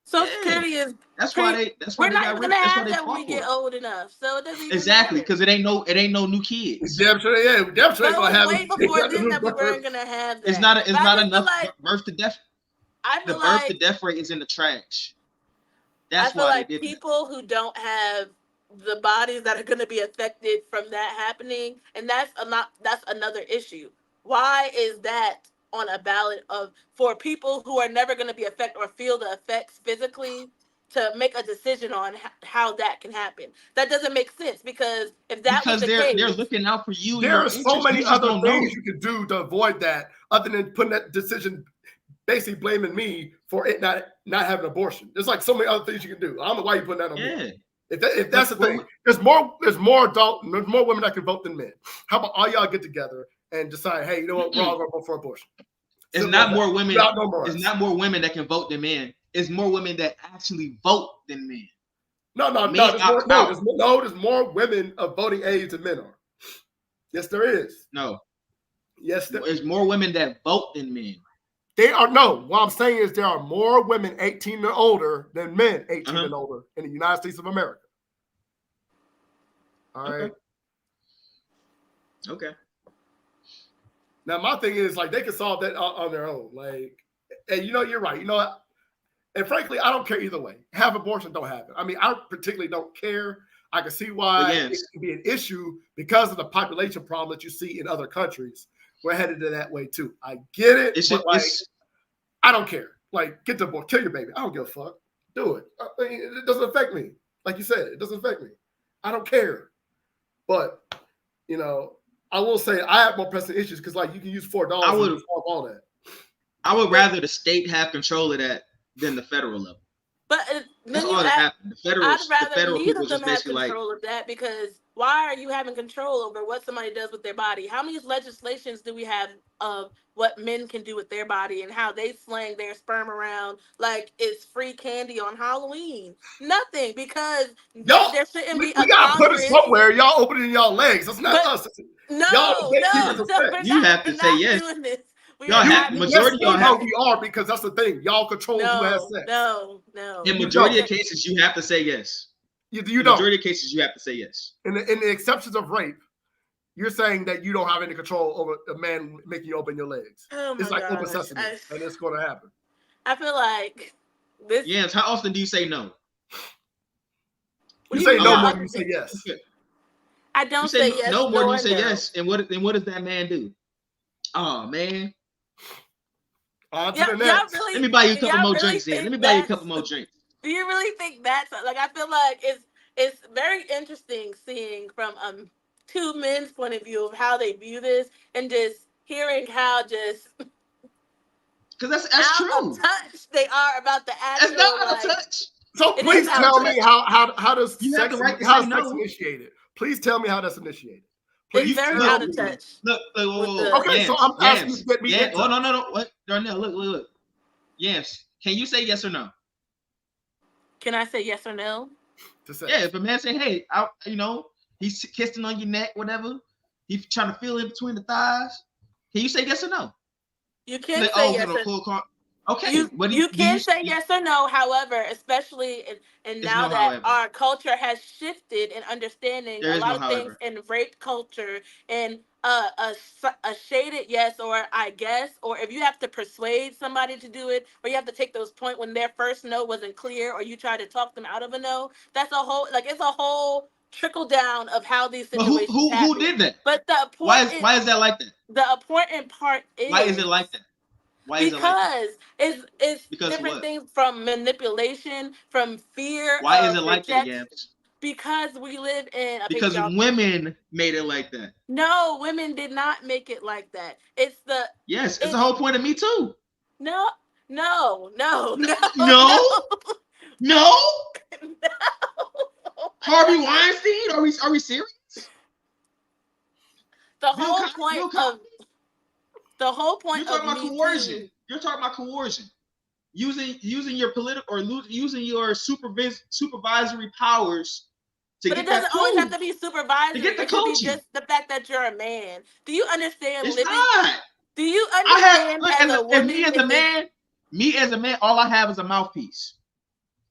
Social Security is. That's why they. That's why we're they not got even rid. gonna That's have why that when we get old enough. So it doesn't even exactly because it ain't no new kids. Damn sure, yeah, damn sure ain't gonna have way before then that we weren't gonna have that. It's not enough birth to death. The birth to death rate is in the trash. That's I feel why like they did people who don't have the bodies that are going to be affected from that happening, and that's another issue. Why is that on a ballot for people who are never going to be affected or feel the effects physically to make a decision on how that can happen? That doesn't make sense because if that was the case, they're looking out for you. There are so many other things you can do to avoid that, other than putting that decision, basically blaming me for it not having an abortion. There's like so many other things you can do. I don't know why you putting that on me. If that's the thing, there's more women that can vote than men. How about all y'all get together and decide, hey, you know what, we're all gonna vote for abortion. It's not more women. It's not more women that can vote than men. It's more women that actually vote than men. No. There's more women of voting age than men are. Yes, there is. No. Yes, there's more women that vote than men. What I'm saying is there are more women 18 and older than men 18 and older in the United States of America. All right. Okay. Now my thing is like they can solve that on their own. Like, and you're right. You know what? And frankly, I don't care either way. Have abortion, don't have it. I mean, I particularly don't care. I can see why it can be an issue because of the population problem that you see in other countries. We're headed to that way too. I get it, I don't care. Like, get the boy, kill your baby. I don't give a fuck. Do it. I mean, it doesn't affect me. Like you said, it doesn't affect me. I don't care. But I will say I have more pressing issues because you can use $4 to solve all that. I would rather the state have control of that than the federal level. But that's all that happened. I'd rather neither of them have control of that because why are you having control over what somebody does with their body? How many legislations do we have of what men can do with their body and how they slang their sperm around like it's free candy on Halloween? Nothing, because there shouldn't be. We gotta put it somewhere. Y'all opening y'all legs. That's not us. No, you have to say yes. Majority of y'all we are because that's the thing. Y'all control who has sex. No. In majority of cases, you have to say yes. You don't. Majority of cases, you have to say yes. In the exceptions of rape, you're saying that you don't have any control over a man making you open your legs. It's like open sesame, and it's going to happen. I feel like this. Yes. How often do you say no? You say no more than you say yes. I don't say yes. No more than you say yes. And what does that man do? Oh man. Let me buy you a couple more drinks then. Let me buy you a couple more drinks. Do you really think that's like? I feel like it's very interesting seeing from two men's point of view of how they view this and just hearing how just because that's true. Touch they are about the actual. That's not out of touch. So please tell me how does sex initiated? Please tell me how that's initiated. It's very out of touch. Look. Okay, so I'm asking you to get me. Oh no. What? Darnell, look. Yes. Can you say yes or no? Can I say yes or no? Yeah, if a man say, "Hey, he's kissing on your neck, whatever. He's trying to feel in between the thighs." Can you say yes or no? You can't say yes or no. Okay, you can say yes or no. However, especially and now that our culture has shifted in understanding a lot of things in rape culture and a shaded yes or I guess, or if you have to persuade somebody to do it, or you have to take those points when their first no wasn't clear, or you try to talk them out of a no. That's a whole it's a whole trickle down of how these situations happen. Who did that? But why is that like that? The important part is why is it like that? It's different what? things from manipulation, from fear. Why is it like that, Gabs? Because we live in because women made it like that. No, women did not make it like that. It's it's the whole point of Me Too. No. Harvey Weinstein? Are we serious? The whole point You're talking about coercion. You're talking about coercion. Using your political or using your supervisory powers to but get it doesn't that always have to be supervisory. To get the it could be just the fact that you're a man. Do you understand living? Not. Do you understand me as a man, all I have is a mouthpiece.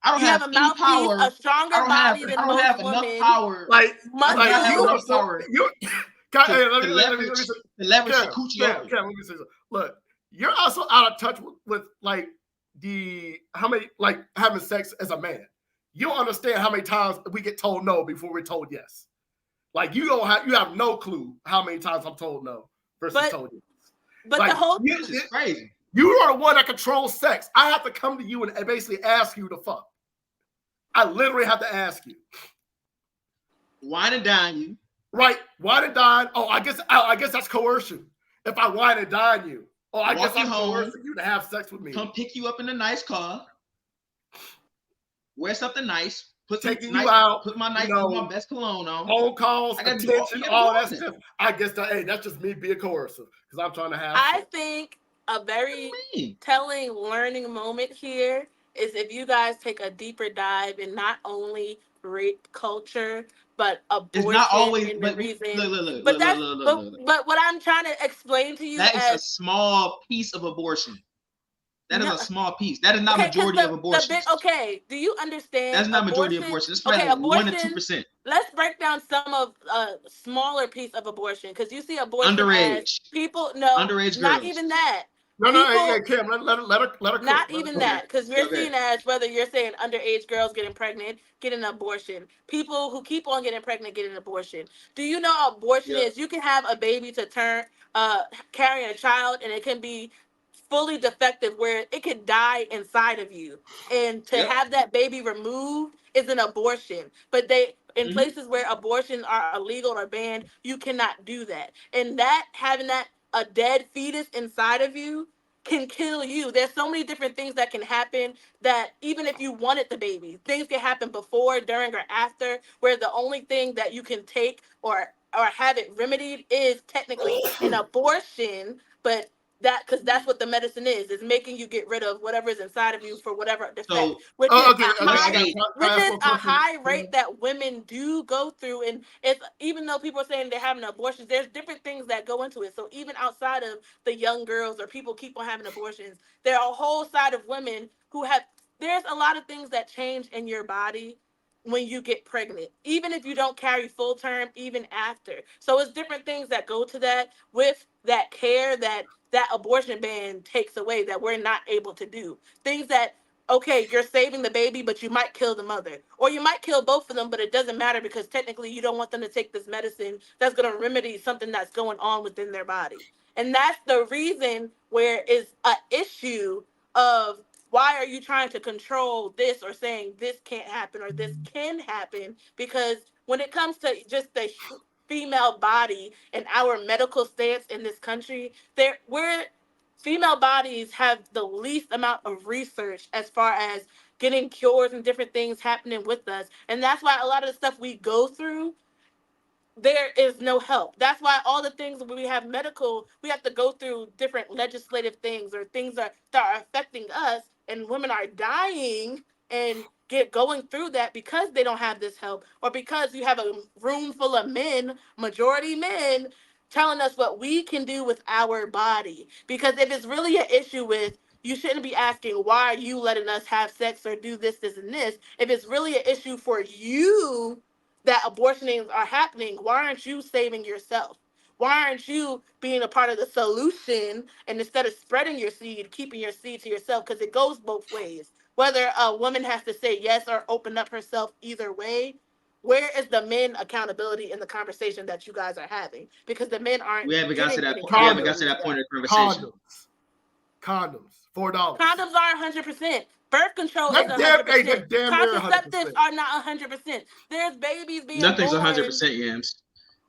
I don't have any power. A stronger body than most have women. Enough power. Like I don't have enough power to leverage the coochie open. Let me say something. Look, you're also out of touch with like how many like having sex as a man. You don't understand how many times we get told no before we're told yes. Like you have no clue how many times I'm told no versus told yes. But like, the whole this is crazy. You are the one that controls sex. I have to come to you and basically ask you to fuck. I literally have to ask you. Wine and dine you. Right. Wine and dine. Oh, I guess that's coercion. If I wine and dine you. Oh, I guess I'm coercing you to have sex with me. Come pick you up in a nice car. Wear something nice. Put you out. Put my best cologne on. Phone calls, attention, all that stuff. I guess that's just me being coercive because I'm trying to have. I think a very telling learning moment here is if you guys take a deeper dive in not only rape culture but abortion. It's not always but what I'm trying to explain to you that is a small piece of abortion. That is a small piece. That is not majority of abortion. Do you understand? That's not majority of abortion. It's probably 1 to 2%. Let's break down some of a smaller piece of abortion because you see abortion underage as people. No, underage not girls. even that. Kim, let her cook. Not even that, because we're seen as whether you're saying underage girls getting pregnant, getting an abortion. People who keep on getting pregnant, getting an abortion. Do you know how abortion is? You can have a baby to turn, carrying a child, and it can be fully defective where it could die inside of you. And to have that baby removed is an abortion. But in places where abortions are illegal or banned, you cannot do that. And having a dead fetus inside of you can kill you. There's so many different things that can happen that even if you wanted the baby, things can happen before, during, or after, where the only thing that you can take or have it remedied is technically an abortion, but because that's what the medicine is making you get rid of whatever is inside of you for whatever defect, which is a high rate that women do go through. And even though people are saying they're having abortions, there's different things that go into it. So even outside of the young girls or people keep on having abortions, there are a whole side of women who there's a lot of things that change in your body when you get pregnant, even if you don't carry full term, even after. So it's different things that go to that with that care that abortion ban takes away that we're not able to do. Things that, you're saving the baby, but you might kill the mother. Or you might kill both of them, but it doesn't matter because technically you don't want them to take this medicine that's going to remedy something that's going on within their body. And that's the reason where it's an issue of why are you trying to control this or saying this can't happen or this can happen? Because when it comes to just the female body and our medical stance in this country, female bodies have the least amount of research as far as getting cures and different things happening with us. And that's why a lot of the stuff we go through, there is no help. That's why all the things when we have medical, we have to go through different legislative things or things that are affecting us, and women are dying and going through that because they don't have this help, or because you have a room full of men, majority men, telling us what we can do with our body. Because if it's really an issue with, you shouldn't be asking, why are you letting us have sex or do this, this, and this? If it's really an issue for you that abortions are happening, why aren't you saving yourself? Why aren't you being a part of the solution, and instead of spreading your seed, keeping your seed to yourself? Because it goes both ways. Whether a woman has to say yes or open up herself, either way, where is the men accountability in the conversation that you guys are having? Because the men aren't. We haven't got to that point. We haven't got to that point of the conversation. Condoms, $4. Condoms aren't 100%. Birth control is 100%. Contraceptives are not 100%. There's babies being Nothing's born. 100%, Yams.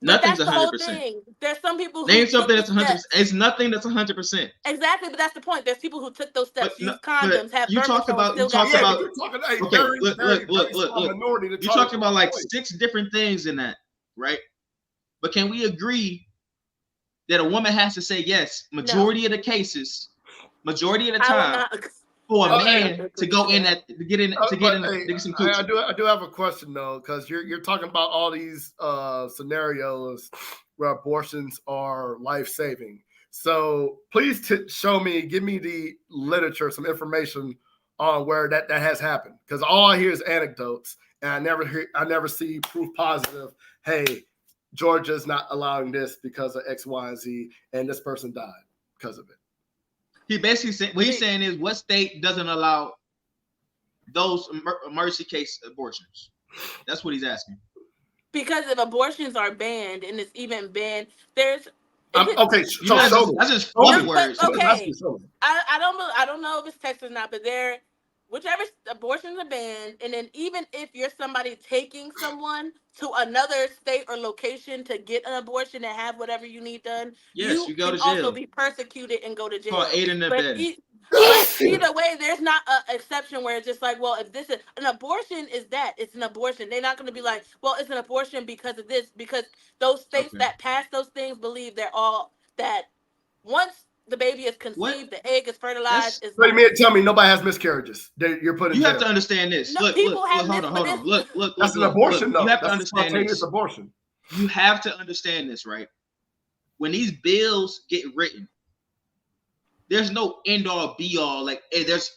Nothing's 100%. There's some people who name something that's 100%. It's nothing that's 100%. Exactly, but that's the point. There's people who took those steps, use condoms, have birth control. Look. You talked about like 6 different things in that, right? But can we agree that a woman has to say yes majority of the cases, majority of the time, for a man to go in to get some coochie? I do have a question though, because you're talking about all these scenarios where abortions are life-saving. So please give me the literature, some information on where that has happened, because all I hear is anecdotes, and I never see proof positive. Hey, Georgia's not allowing this because of X, Y, and Z, and this person died because of it. He basically said what he's saying is, what state doesn't allow those emergency case abortions? That's what he's asking. Because if abortions are banned, and it's even banned, there's okay. So that's just one word. Okay, I don't know if it's Texas or not, but whichever abortions are banned, and then even if you're somebody taking someone to another state or location to get an abortion and have whatever you need done, yes, you go can to jail. Also be persecuted and go to jail. For aiding and abetting. But either way, there's not an exception where it's just like, well, if this is an abortion, it's an abortion. They're not going to be like, well, it's an abortion because of this, because those states that pass those things believe they're all that once the baby is conceived, the egg is fertilized. So you mean to tell me nobody has miscarriages? You're putting. You have to understand this. No, hold on. Look. That's an abortion, though. You have to understand this. Abortion. You have to understand this, right? When these bills get written, there's no end all be all. Like, hey, there's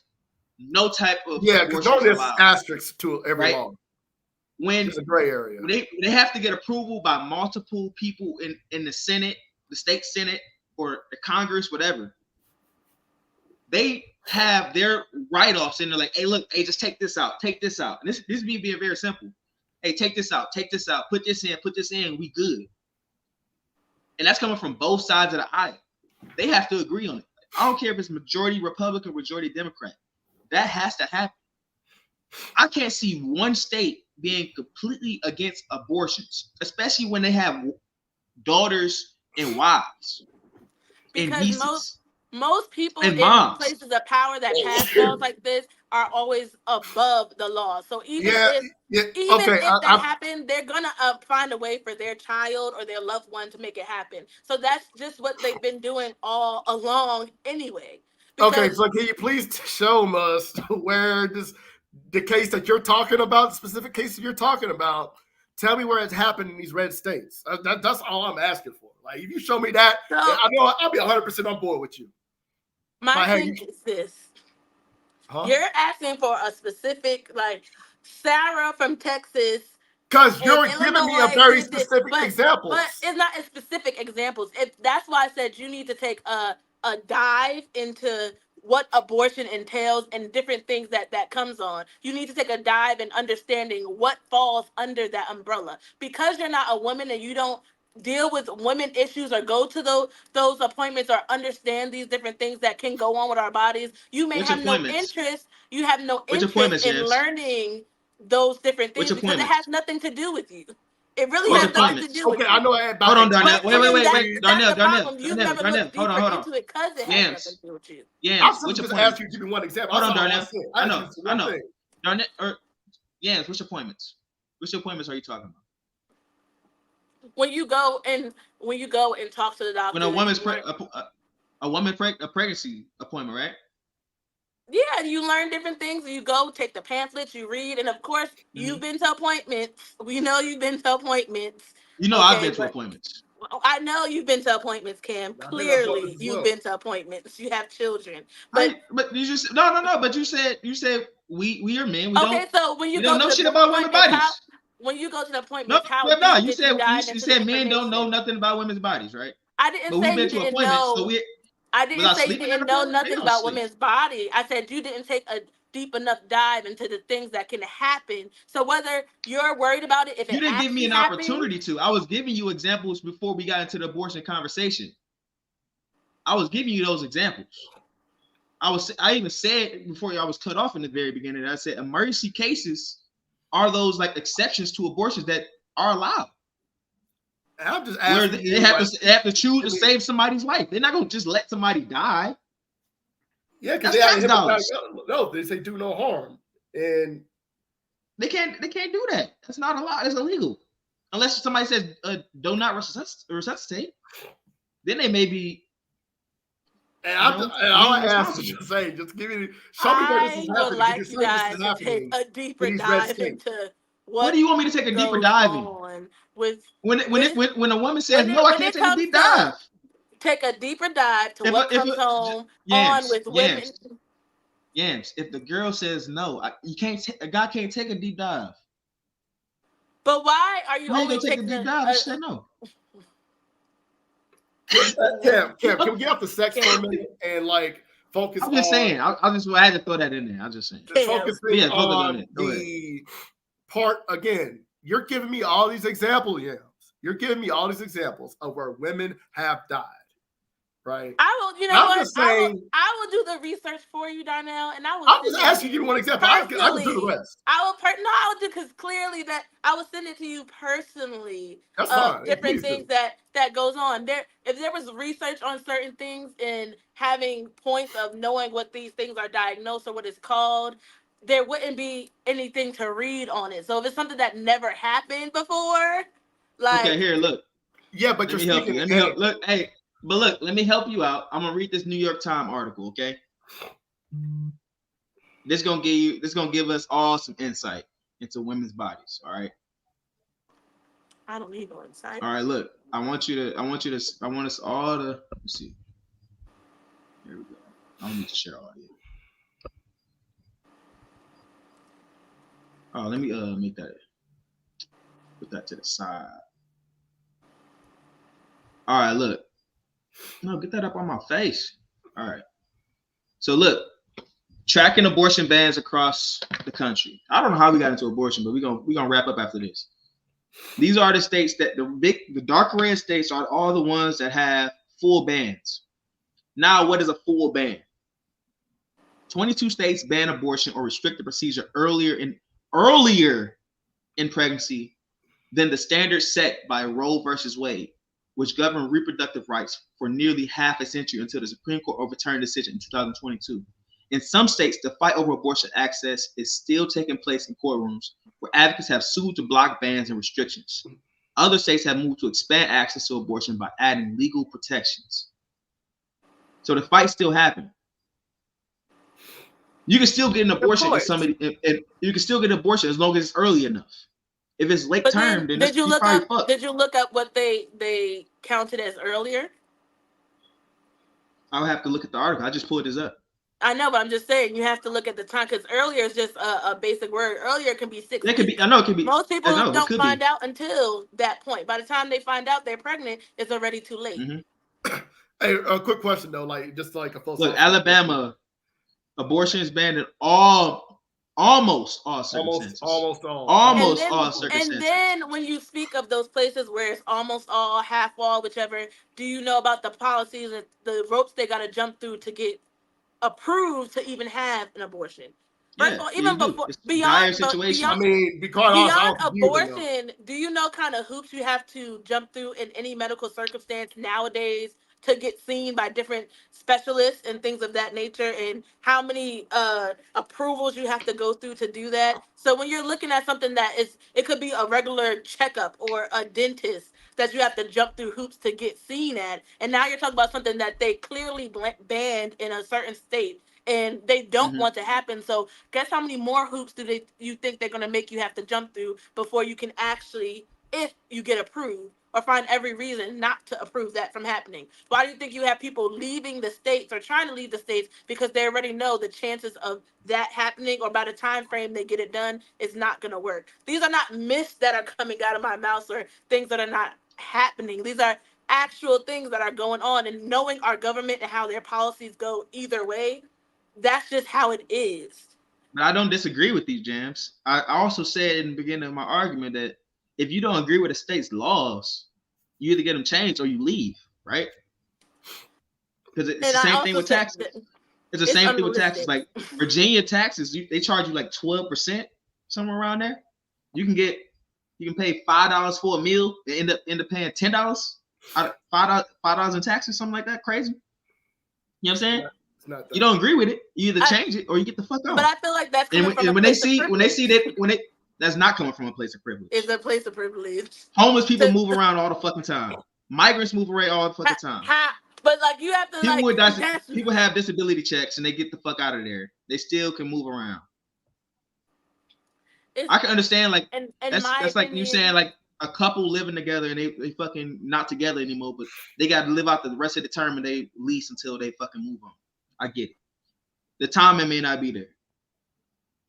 no type of because there's asterisks to every law. When it's a gray area, they have to get approval by multiple people in the Senate, the state Senate, or the Congress, whatever. They have their write-offs and they're like, hey, look, hey, just take this out. And this is me being very simple. Hey, take this out, put this in, we good. And that's coming from both sides of the aisle. They have to agree on it. I don't care if it's majority Republican, majority Democrat. That has to happen. I can't see one state being completely against abortions, especially when they have daughters and wives. Because most people in places of power that pass laws like this are always above the law. So even if that happens, they're gonna find a way for their child or their loved one to make it happen. So that's just what they've been doing all along anyway. Okay, so can you please show us where the case that you're talking about, the specific case that you're talking about, tell me where it's happened in these red states. That's all I'm asking for. Like, if you show me that, I know I'll be 100% on board with you. My thing is this. You're asking for a specific, like, Sarah from Texas. Because you're giving me a very specific example. But it's not as specific examples. That's why I said you need to take a dive into what abortion entails and different things that comes on. You need to take a dive in understanding what falls under that umbrella. Because you're not a woman and you don't deal with women issues or go to those appointments or understand these different things that can go on with our bodies, you may have no interest. You have no interest in learning those different things because it has nothing to do with you. It really has nothing to do with you. I know. Hold on, Darnell. Wait. Darnell. You've never looked deeper into it because it has nothing to do with you. Yeah. I'm just asking you to give me one example. Hold on, Darnell. I know. Darnell, Jans, which appointments? Which appointments are you talking about? When you go and talk to the doctor. When a woman's a pregnancy appointment, right? Yeah, you learn different things. You go take the pamphlets, you read, and of course, you've been to appointments. We know you've been to appointments. You know, I've been to appointments. I know you've been to appointments, Cam. Clearly, you've been to appointments. You have children, but you just no. But you said we are men. So when you don't know shit about women's bodies. When you go to the appointment, you said men don't know nothing about women's bodies, right? I didn't say you didn't know. I didn't say you didn't know nothing about women's body. I said you didn't take a deep enough dive into the things that can happen. So whether you're worried about it, if you didn't give me an opportunity to, I was giving you examples before we got into the abortion conversation. I was giving you those examples. I even said before I was cut off in the very beginning, I said emergency cases are those like exceptions to abortions that are allowed. I'm just asking they have to choose to save somebody's life. They're not gonna just let somebody die. Yeah, because they say do no harm, and they can't do that. That's not allowed. It's illegal, unless somebody says do not resuscitate. Then they may be. And all I ask you to say, just give me, show me where this is happening. I would like you guys to take a deeper dive into what do you want me to take a deeper dive in? When a woman says no, I can't take a deep dive. Take a deeper dive to what comes on with women. Yams, if the girl says no, you can't. A guy can't take a deep dive. But why are you only taking a deep dive? She said no. Cam, can we get off the sex for a minute and like focus? I'm just saying. I had to throw that in there. I'm just saying. Focusing on the part again. You're giving me all these examples, Yams. You're giving me all these examples of where women have died. Right. I will, you know I'm what? Just saying, I will do the research for you, Darnell, and I will. I'm just asking you one example. I can do the rest. I will do because clearly that I will send it to you personally. That's fine. Different things that goes on there. If there was research on certain things and having points of knowing what these things are diagnosed or what it's called, there wouldn't be anything to read on it. So if it's something that never happened before, like okay, here, look. Yeah, but you're speaking. Let me help. Look, hey. But look, let me help you out. I'm gonna read this New York Times article, okay? This gonna give us all some insight into women's bodies, all right? I don't need no insight. All right, look, I want us all to let's see. Here we go. I don't need to share all here. Oh, let me put that to the side. All right, look. No, get that up on my face. All right. So look, tracking abortion bans across the country. I don't know how we got into abortion, but we're gonna wrap up after this. These are the states that the dark red states are all the ones that have full bans. Now, what is a full ban? 22 states ban abortion or restrict the procedure earlier in pregnancy than the standard set by Roe versus Wade, which governed reproductive rights for nearly half a century until the Supreme Court overturned the decision in 2022. In some states, the fight over abortion access is still taking place in courtrooms where advocates have sued to block bans and restrictions. Other states have moved to expand access to abortion by adding legal protections. So the fight still happening. You can still get an abortion if somebody, and you can still get an abortion as long as it's early enough. If it's late term, then did you look up what they counted as earlier? I'll have to look at the article. I just pulled this up. I know, but I'm just saying you have to look at the time because earlier is just a basic word. Earlier can be 6 weeks. It could be. I know it could be. Most people don't find out until that point. By the time they find out they're pregnant, it's already too late. Mm-hmm. Hey, a quick question though, just like a full. Look, Alabama, abortion is banned in almost all circumstances. Almost all circumstances. And then when you speak of those places where it's almost all, half all, whichever, do you know about the policies and the ropes they got to jump through to get approved to even have an abortion? First of all, even beyond abortion, do you know kind of hoops you have to jump through in any medical circumstance nowadays to get seen by different specialists and things of that nature, and how many approvals you have to go through to do that? So when you're looking at something it could be a regular checkup or a dentist that you have to jump through hoops to get seen at, and now you're talking about something that they clearly banned in a certain state and they don't want to happen. So guess how many more hoops you think they're going to make you have to jump through before you can actually, if you get approved, or find every reason not to approve that from happening? Why do you think you have people leaving the states or trying to leave the states? Because they already know the chances of that happening, or by the time frame they get it done, is not going to work. These are not myths that are coming out of my mouth or things that are not happening. These are actual things that are going on, and knowing our government and how their policies go either way, that's just how it is. But I don't disagree with these, Jams. I also said in the beginning of my argument that if you don't agree with the state's laws, you either get them changed or you leave, right? Because it's the same thing with taxes. It's the same thing with taxes. Like Virginia taxes, they charge you like 12%, somewhere around there. You can pay $5 for a meal and end up paying $10, $5 in taxes, something like that. Crazy. You know what I'm saying? You don't agree with it, you either change it or you get the fuck out. But I feel like that's that's not coming from a place of privilege. It's a place of privilege. Homeless people move around all the fucking time. Migrants move around all the fucking time. But like you have to people have disability checks and they get the fuck out of there. They still can move around. I can understand that's like you saying like a couple living together and they fucking not together anymore, but they got to live out the rest of the term and they lease until they fucking move on. I get it. the timing may not be there.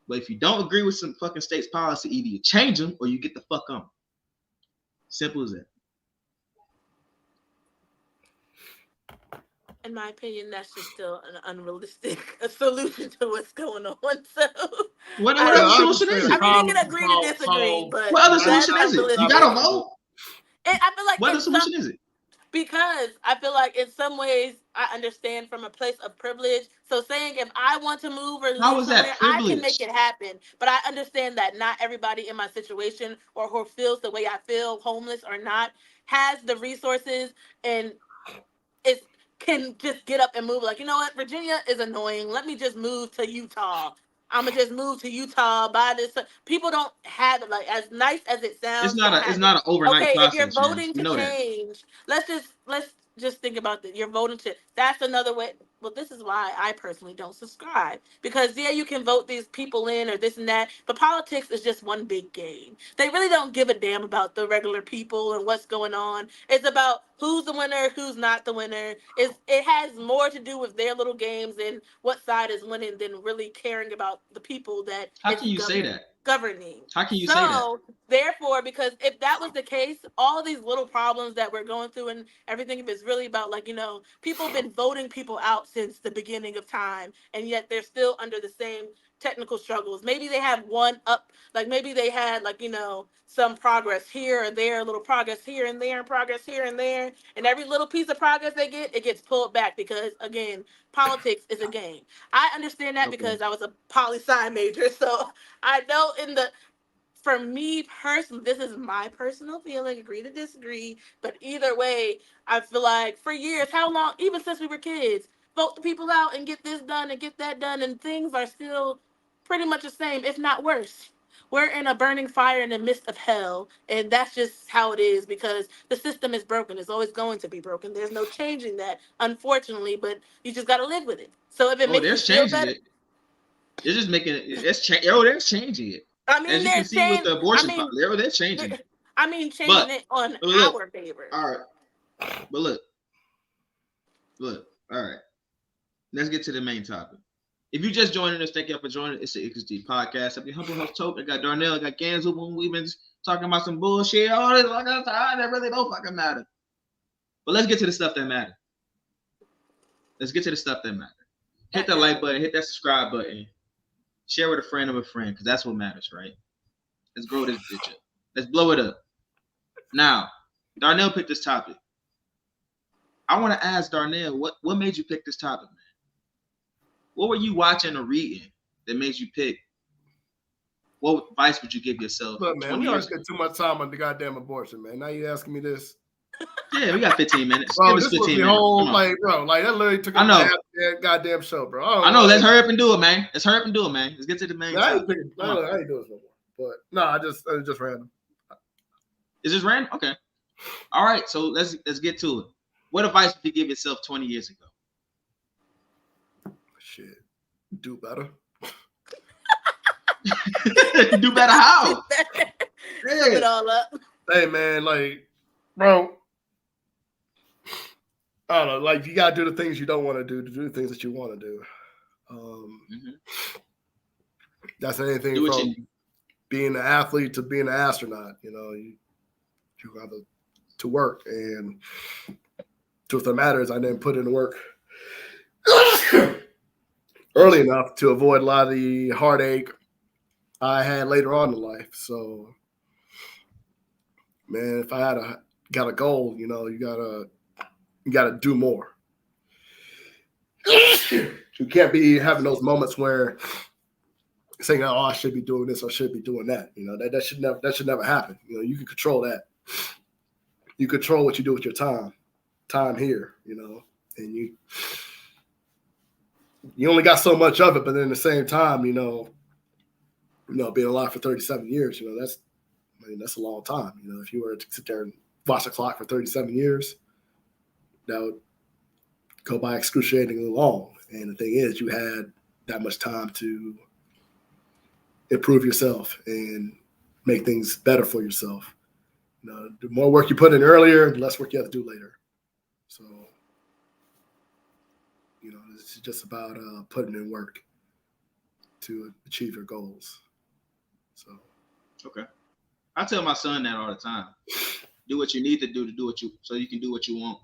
But if you don't agree with some fucking state's policy, either you change them or you get the fuck on. Simple as that. In my opinion, that's just still an unrealistic solution to what's going on. So, what other solution is it? I mean, you can agree to disagree, but what other solution is it? You gotta vote. And I feel like what other solution is it? Because I feel like in some ways I understand from a place of privilege. So saying if I want to move or how is that I can make it happen. But I understand that not everybody in my situation or who feels the way I feel, homeless or not, has the resources and can just get up and move. Like, you know what? Virginia is annoying. Let me just move to Utah. I'm gonna just move to Utah. Buy this. People don't have it. Like, as nice as it sounds, it's not an overnight process. If you're voting to change, let's just think about that. You're voting to. That's another way. Well, this is why I personally don't subscribe, because you can vote these people in or this and that, but politics is just one big game. They really don't give a damn about the regular people and what's going on. It's about who's the winner, who's not the winner. It has more to do with their little games and what side is winning than really caring about the people that. How can you say that? Governing. How can you say that? So, therefore, because if that was the case, all these little problems that we're going through and everything, if it's really about, like, people have been voting people out since the beginning of time, and yet they're still under the same technical struggles. Maybe they have one up, like maybe they had, like, some progress here or there, a little progress here and there, and progress here and there, and every little piece of progress they get, it gets pulled back because, again, politics is a game. I understand that because I was a poli-sci major, so I know for me personally, this is my personal feeling, agree to disagree, but either way, I feel like for years, how long, even since we were kids, vote the people out and get this done and get that done, and things are still pretty much the same, if not worse. We're in a burning fire in the midst of hell, and that's just how it is because the system is broken. It's always going to be broken. There's no changing that, unfortunately, but you just got to live with it. So if it makes you feel better, it's just making it. They're changing it. I mean, as you can see with the abortion, they're changing it. I mean, changing it on our favor. All right, but look. All right, let's get to the main topic. If you just joining us, thank you for joining. It's the XD podcast. I'm your humble host, Tope. I got Darnell, I got Ganzel. We've been talking about some bullshit all this fucking time that really don't fucking matter. But let's get to the stuff that matter. Hit that like button, hit that subscribe button. Share with a friend of a friend, because that's what matters, right? Let's grow this bitch up. Let's blow it up. Now, Darnell picked this topic. I want to ask Darnell, what made you pick this topic, man? What were you watching or reading that made you pick? What advice would you give yourself? Look, man, we always spend too much time on the goddamn abortion, man. Now you asking me this? Yeah, we got 15 minutes. Bro, this 15 was the minutes. Whole, that literally took that goddamn show, bro. I know. Let's hurry up and do it, man. Let's get to the main topic. I ain't doing this no more. But no, it's just random. Is this random? Okay. All right, so let's get to it. What advice would you give yourself 20 years ago? Shit, do better. Do better how? Put it all up. Hey, man, bro, I don't know. You gotta do the things you don't want to do the things that you want to do. That's anything from being an athlete to being an astronaut. You have to work, and truth of the matter is, I didn't put in the work early enough to avoid a lot of the heartache I had later on in life. So, man, if I got a goal, you gotta do more. You can't be having those moments where saying, "Oh, I should be doing this, I should be doing that." That should never happen. You can control that. You control what you do with your time here. And you only got so much of it, but then at the same time, being alive for 37 years, that's a long time. If you were to sit there and watch the clock for 37 years, that would go by excruciatingly long. And the thing is, you had that much time to improve yourself and make things better for yourself. The more work you put in earlier, the less work you have to do later. So, It's just about putting in work to achieve your goals. So, okay, I tell my son that all the time. Do what you need to do so you can do what you want.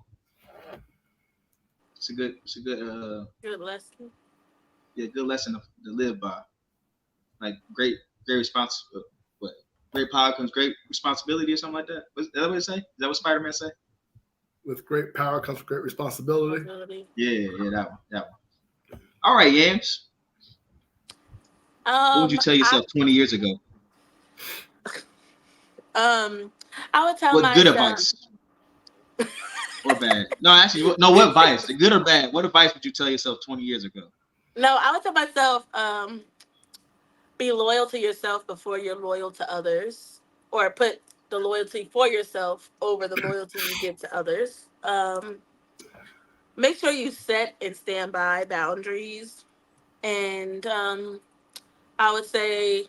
It's a good lesson. Yeah, good lesson to live by. Like great responsible. What? Great power comes great responsibility or something like that. Is that what it say? Is that what Spider-Man say? With great power comes great responsibility. Yeah, that one. All right, Yams. What would you tell yourself 20 years ago? I would tell what myself. Good advice? Or bad? No, actually, no. What advice? The good or bad? What advice would you tell yourself 20 years ago? No, I would tell myself, be loyal to yourself before you're loyal to others, or put the loyalty for yourself over the loyalty you give to others. Make sure you set and stand by boundaries, and I would say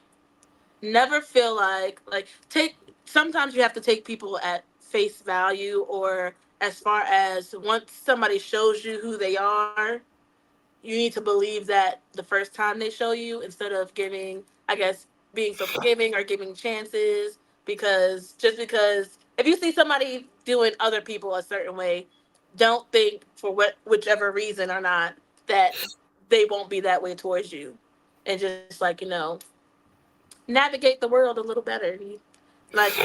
never feel like take. Sometimes you have to take people at face value, or as far as once somebody shows you who they are, you need to believe that the first time they show you, instead of being so forgiving or giving chances. Because if you see somebody doing other people a certain way, don't think for whichever reason or not that they won't be that way towards you. And just navigate the world a little better.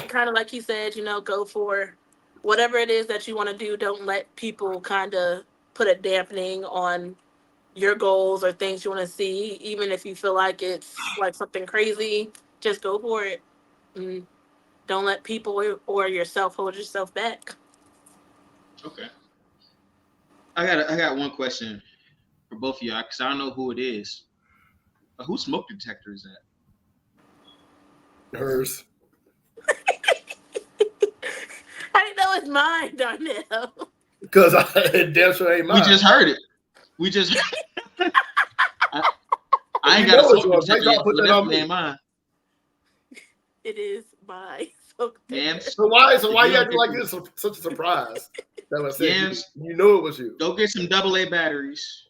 Kind of like he said, go for whatever it is that you want to do. Don't let people kind of put a dampening on your goals or things you want to see. Even if you feel like it's like something crazy, just go for it. And don't let people or yourself hold yourself back. Okay. I got one question for both of y'all, because I don't know who it is. Whose smoke detector is that? Hers. I didn't know it's mine, Darnell. Because damn sure ain't mine. We just heard it. I ain't got a smoke detector yet, so definitely ain't mine. It is mine. So why you acting like this? Such a surprise. That was saying you know it was you. Go get some AA batteries.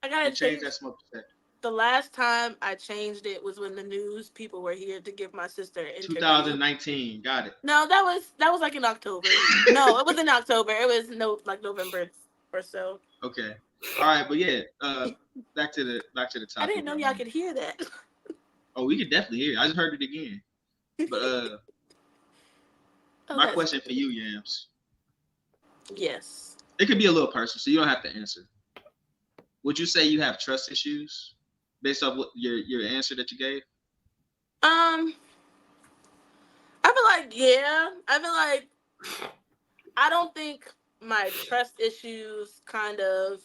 I gotta change that smoke detector. The last time I changed it was when the news people were here to give my sister an interview. 2019, got it. No, that was like in October. No, it was in October. It was November or so. Okay. All right, but yeah, back to the topic. I didn't know y'all could hear that. Oh, we could definitely hear it. I just heard it again. But my question for you, Yams. Yes. It could be a little personal, so you don't have to answer. Would you say you have trust issues based off what your answer that you gave? I feel like, yeah. I feel like I don't think my trust issues kind of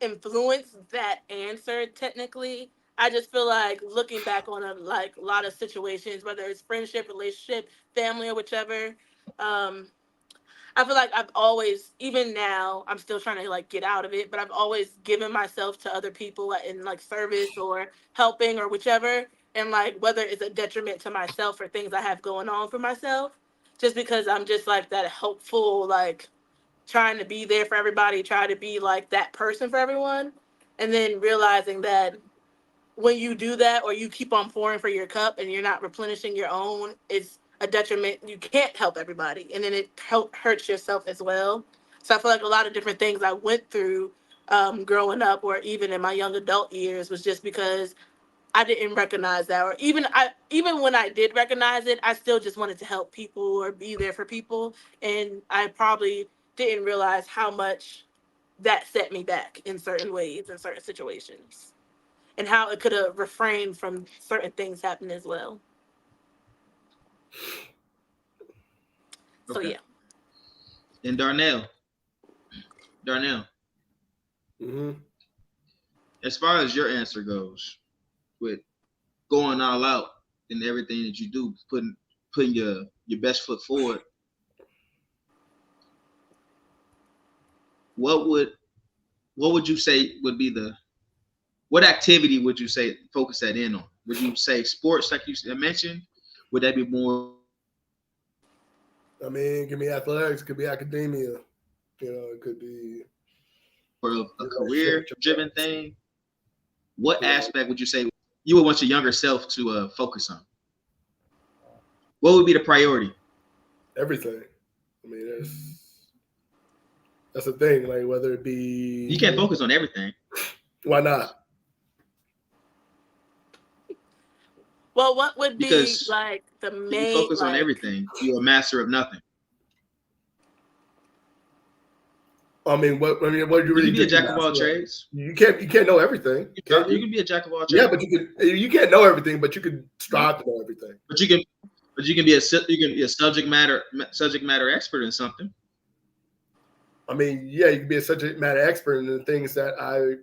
influence that answer technically. I just feel like looking back on a lot of situations, whether it's friendship, relationship, family, or whichever, I feel like I've always, even now, I'm still trying to get out of it, but I've always given myself to other people in service or helping or whichever, and whether it's a detriment to myself or things I have going on for myself, just because I'm just that helpful, trying to be there for everybody, try to be that person for everyone, and then realizing that when you do that, or you keep on pouring for your cup and you're not replenishing your own, it's a detriment. You can't help everybody, and then it hurts yourself as well. So I feel like a lot of different things I went through growing up, or even in my young adult years, was just because I didn't recognize that, or even when I did recognize it, I still just wanted to help people or be there for people, and I probably didn't realize how much that set me back in certain ways, in certain situations, and how it could have refrained from certain things happening as well. So yeah. And Darnell. Mm-hmm. As far as your answer goes, with going all out in everything that you do, putting your best foot forward, what would you say would be what activity would you say focus that in on? Would you say sports, like you mentioned? Would that be more? I mean, it could be athletics, it could be academia, it could be of a career-driven thing, what aspect would you say you would want your younger self to focus on? What would be the priority? Everything. I mean, that's the thing. Like whether it be, you can't focus on everything. Why not? Well, what would be like the main? If you focus on everything, you're a master of nothing. I mean, what do you really do? You can be a jack of all trades. You can't know everything. You can be a jack of all trades. Yeah, but you can't know everything, but you can strive to know everything. But you can be a subject matter expert in something. I mean, yeah, you can be a subject matter expert in the things that I,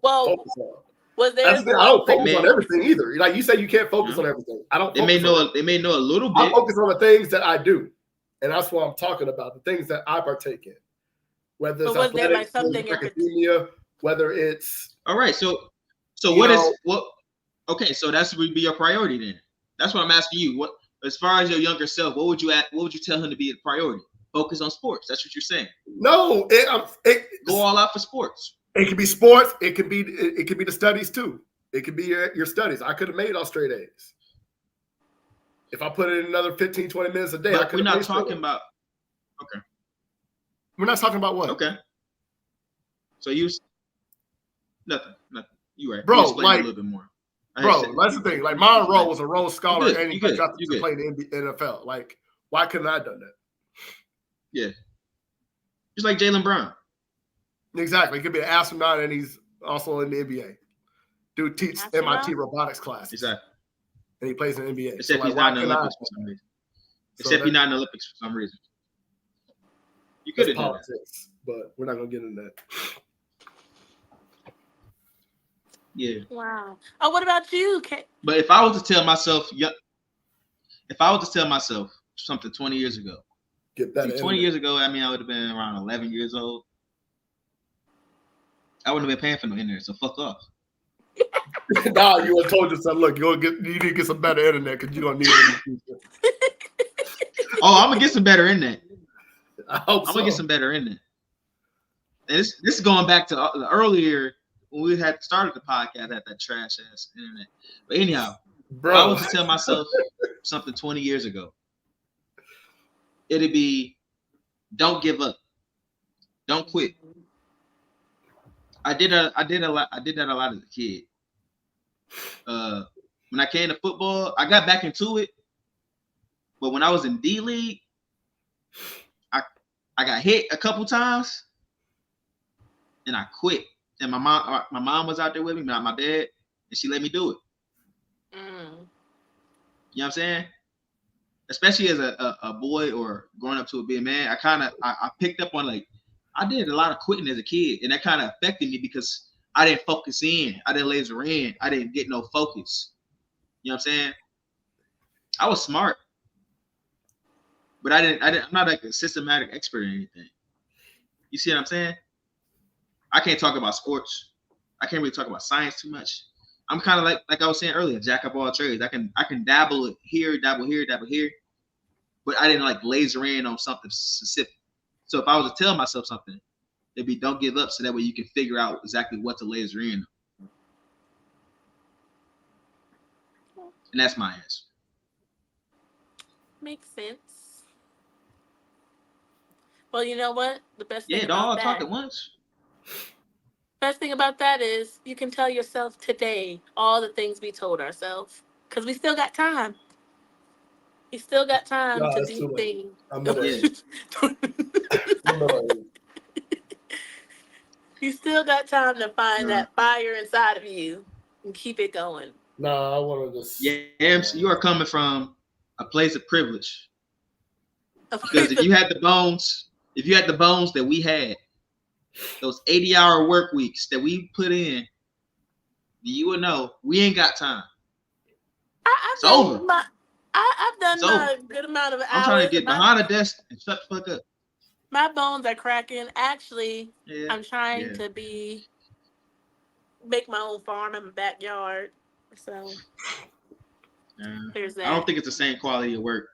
focus on. Was there? I don't focus on everything either. Like you say, you can't focus on everything. I don't. They may know a little bit. I focus on the things that I do. And that's what I'm talking about, the things that I partake in. Whether it's athletics, academia, whether it's... All right, so okay, so that's would be your priority then. That's what I'm asking you. What, as far as your younger self, what would you tell him to be a priority? Focus on sports. That's what you're saying. No, go all out for sports. It can be sports. It can be the studies too. It could be your studies. I could have made all straight A's. If I put in another 15, 20 minutes a day, but we're not talking about. Okay. We're not talking about what? Okay. So nothing. You right, bro. Like a little bit more. Bro, that's the thing. Like Monroe was a Rhodes Scholar, and he got to play in the NFL. Like, why couldn't I have done that? Yeah. Just like Jaylen Brown. Exactly. He could be an astronaut, and he's also in the NBA. Dude teaches MIT robotics classes. Exactly. And he plays in the NBA. Except he's not in the Olympics for some reason. Except he's not in the Olympics for some reason. You could have done politics, but we're not gonna get into that. Yeah. Wow. Oh, what about you, Kate? But if I was to tell myself something 20 years ago, get that. 20 years ago, I mean, I would have been around 11 years old. I wouldn't have been paying for no internet, so fuck off. Nah, you would have told yourself, look, you need to get some better internet because you're gonna need it in the future. Oh, I'm gonna get some better internet. I'm gonna get some better internet. And this is going back to earlier when we had started the podcast at that trash ass internet. But anyhow, bro, if I was to tell myself something 20 years ago, it'd be don't give up. Don't quit. I did that a lot as a kid. When I came to football, I got back into it. But when I was in D League, I got hit a couple times and I quit. And my mom was out there with me, not my dad, and she let me do it. You know what I'm saying? Especially as a boy or growing up to be a man, I picked up on, like, I did a lot of quitting as a kid, and that kind of affected me because I didn't focus in. I didn't laser in. I didn't get no focus. You know what I'm saying? I was smart, but I'm not like a systematic expert in anything. You see what I'm saying? I can't talk about sports. I can't really talk about science too much. I'm kind of like I was saying earlier, jack of all trades. I can dabble here, dabble here, but I didn't like laser in on something specific. So if I was to tell myself something, it'd be don't give up, so that way you can figure out exactly what to laser in. And that's my answer. Makes sense. Well, you know what? The best thing don't all talk at once. Best thing about that is you can tell yourself today all the things we told ourselves, because we still got time. You still got time to do things. You still got time to find that fire inside of you and keep it going. No, I want to just. Yeah, MC, you are coming from a place of privilege. Because if you had the bones that we had, those 80-hour work weeks that we put in, you would know we ain't got time. It's over. I've done my good amount of hours. I'm trying to get behind a desk and shut the fuck up. My bones are cracking. Actually, I'm trying to make my own farm in my backyard. So there's that. I don't think it's the same quality of work.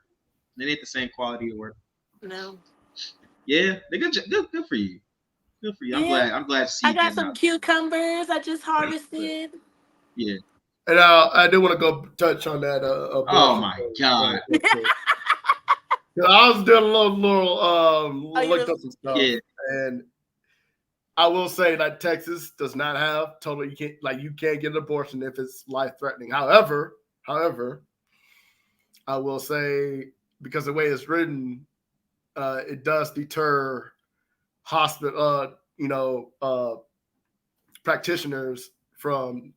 It ain't the same quality of work. No. Yeah, they're good for you. Good for you. I'm glad to see you. I got some cucumbers I just harvested. Yeah. And I do want to go touch on that. Oh my God. I was doing a little looked up some stuff, and I will say that Texas does not have totally. You can't get an abortion if it's life threatening. However, I will say because the way it's written, it does deter hospital, practitioners from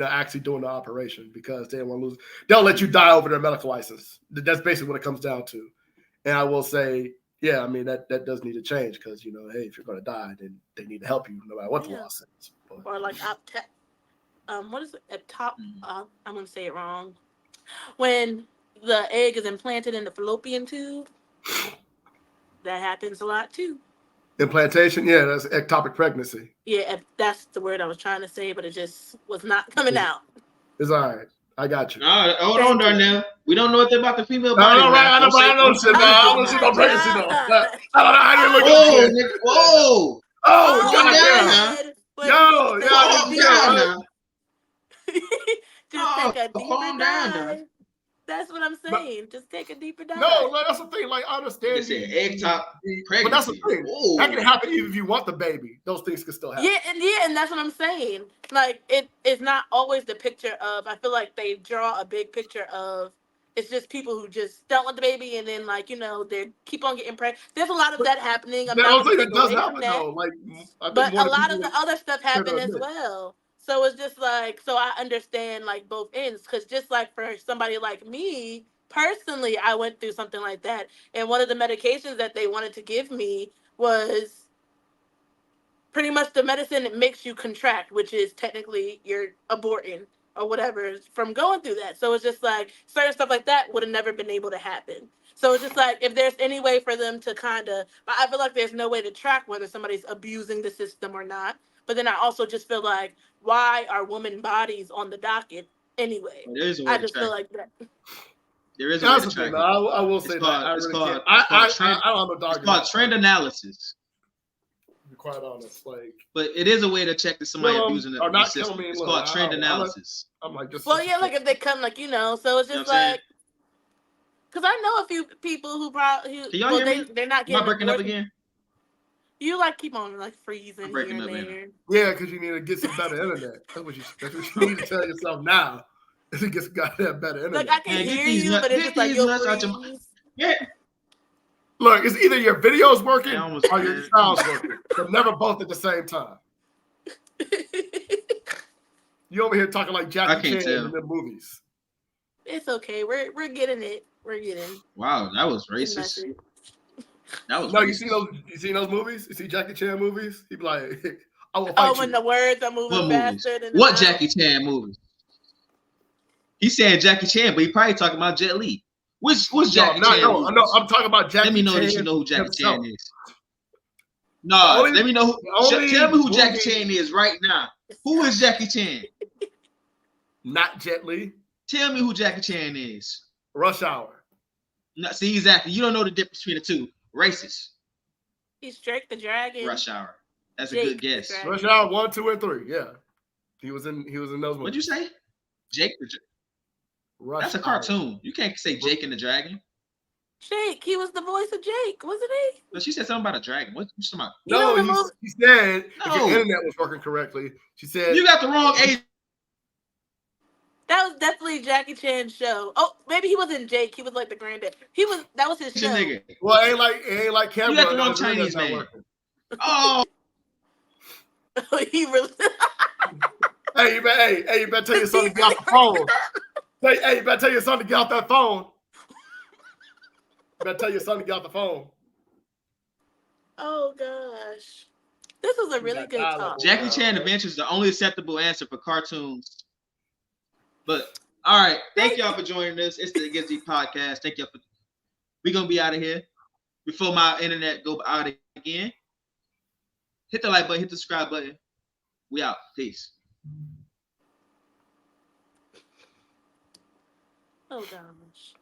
actually doing the operation because they don't want to lose. They'll let you die over their medical license. That's basically what it comes down to. And I will say, yeah, I mean that does need to change because hey, if you're going to die, then they need to help you no matter what the law says. Or like what is it? I'm going to say it wrong. When the egg is implanted in the fallopian tube, that happens a lot too. Implantation, yeah, that's ectopic pregnancy. Yeah, that's the word I was trying to say, but it just was not coming out. It's all right. I got you. Hold on, Darnell. We don't know anything about the female body. I don't shit about pregnancy though. I didn't look at it. Whoa! Oh, God! Yo! Just take a deeper dive. That's what I'm saying. Just take a deeper dive. No, that's the thing. Like, I understand. It's an egg top pregnancy. But that's the thing. That can happen even if you want the baby. Those things can still happen. And that's what I'm saying. Like, it's not always the picture of. I feel like they draw a big picture of. It's just people who just don't want the baby, and then they keep on getting pregnant. There's a lot of that happening. I don't think that does happen though. Like, but a lot of the other stuff happen as well. So it's just so I understand both ends, because just for somebody like me personally, I went through something like that, and one of the medications that they wanted to give me was pretty much the medicine that makes you contract, which is technically you're aborting or whatever from going through that. So it's just certain stuff like that would have never been able to happen. So it's just if there's any way for them to I feel like there's no way to track whether somebody's abusing the system or not. But then I also just feel why are women bodies on the docket anyway? I just feel like that. There is a way to track it. I will say that. It's called trend analysis. To be quite honest, but it is a way to check that somebody abusing the system. It's called trend analysis. I'm just. Well, yeah, if they come, so it's just because I know a few people who probably they're not getting. Am I breaking up again? You keep on freezing here and there. Yeah, because you need to get some better internet. That's what you need to tell yourself now. Is to get that better internet. I can hear you, but it's just you'll freeze. Yeah. Look, it's either your video's working or your sound's working, but never both at the same time. You over here talking like Jackie Chan in the movies. It's okay. We're getting it. We're getting. Wow, that was racist. That was you see those movies? You see Jackie Chan movies? He'd be like, I will fight you. Oh, when the words are moving faster than what Jackie Chan movies? He said Jackie Chan, but he probably talking about Jet Li. What's Jackie Chan? No, I'm talking about Jackie Chan. Let me know that you know who Jackie Chan is. No, let me know. Tell me who Jackie Chan is right now. Who is Jackie Chan? Not Jet Li. Tell me who Jackie Chan is. Rush Hour. No, see, exactly. You don't know the difference between the two. Racist. He's Drake the Dragon. Rush Hour. That's a good guess. Rush Hour 1, 2, and 3. Yeah, he was in those movies. What'd you say? Jake the Dragon. That's a cartoon. You can't say Jake and the Dragon. Jake, he was the voice of Jake, wasn't he? But she said something about a dragon. What you talking about? No, he said if your internet was working correctly. She said you got the wrong age. That was definitely Jackie Chan's show. Oh, maybe he wasn't Jake. He was the granddad. That was his show. Nigga. Well, it ain't like camera. You got the wrong Chinese man. Oh. He really. Hey, you better tell your son to get off the phone. Hey, you better tell your son to get off that phone. You better tell your son to get off the phone. Oh gosh, this was a really good talk. Jackie Chan Adventures is the only acceptable answer for cartoons. But all right, thank y'all for joining us. It's the Against Deep podcast. Thank y'all for. We're gonna be out of here before my internet go out again. Hit the like button, hit the subscribe button. We out. Peace. Oh gosh.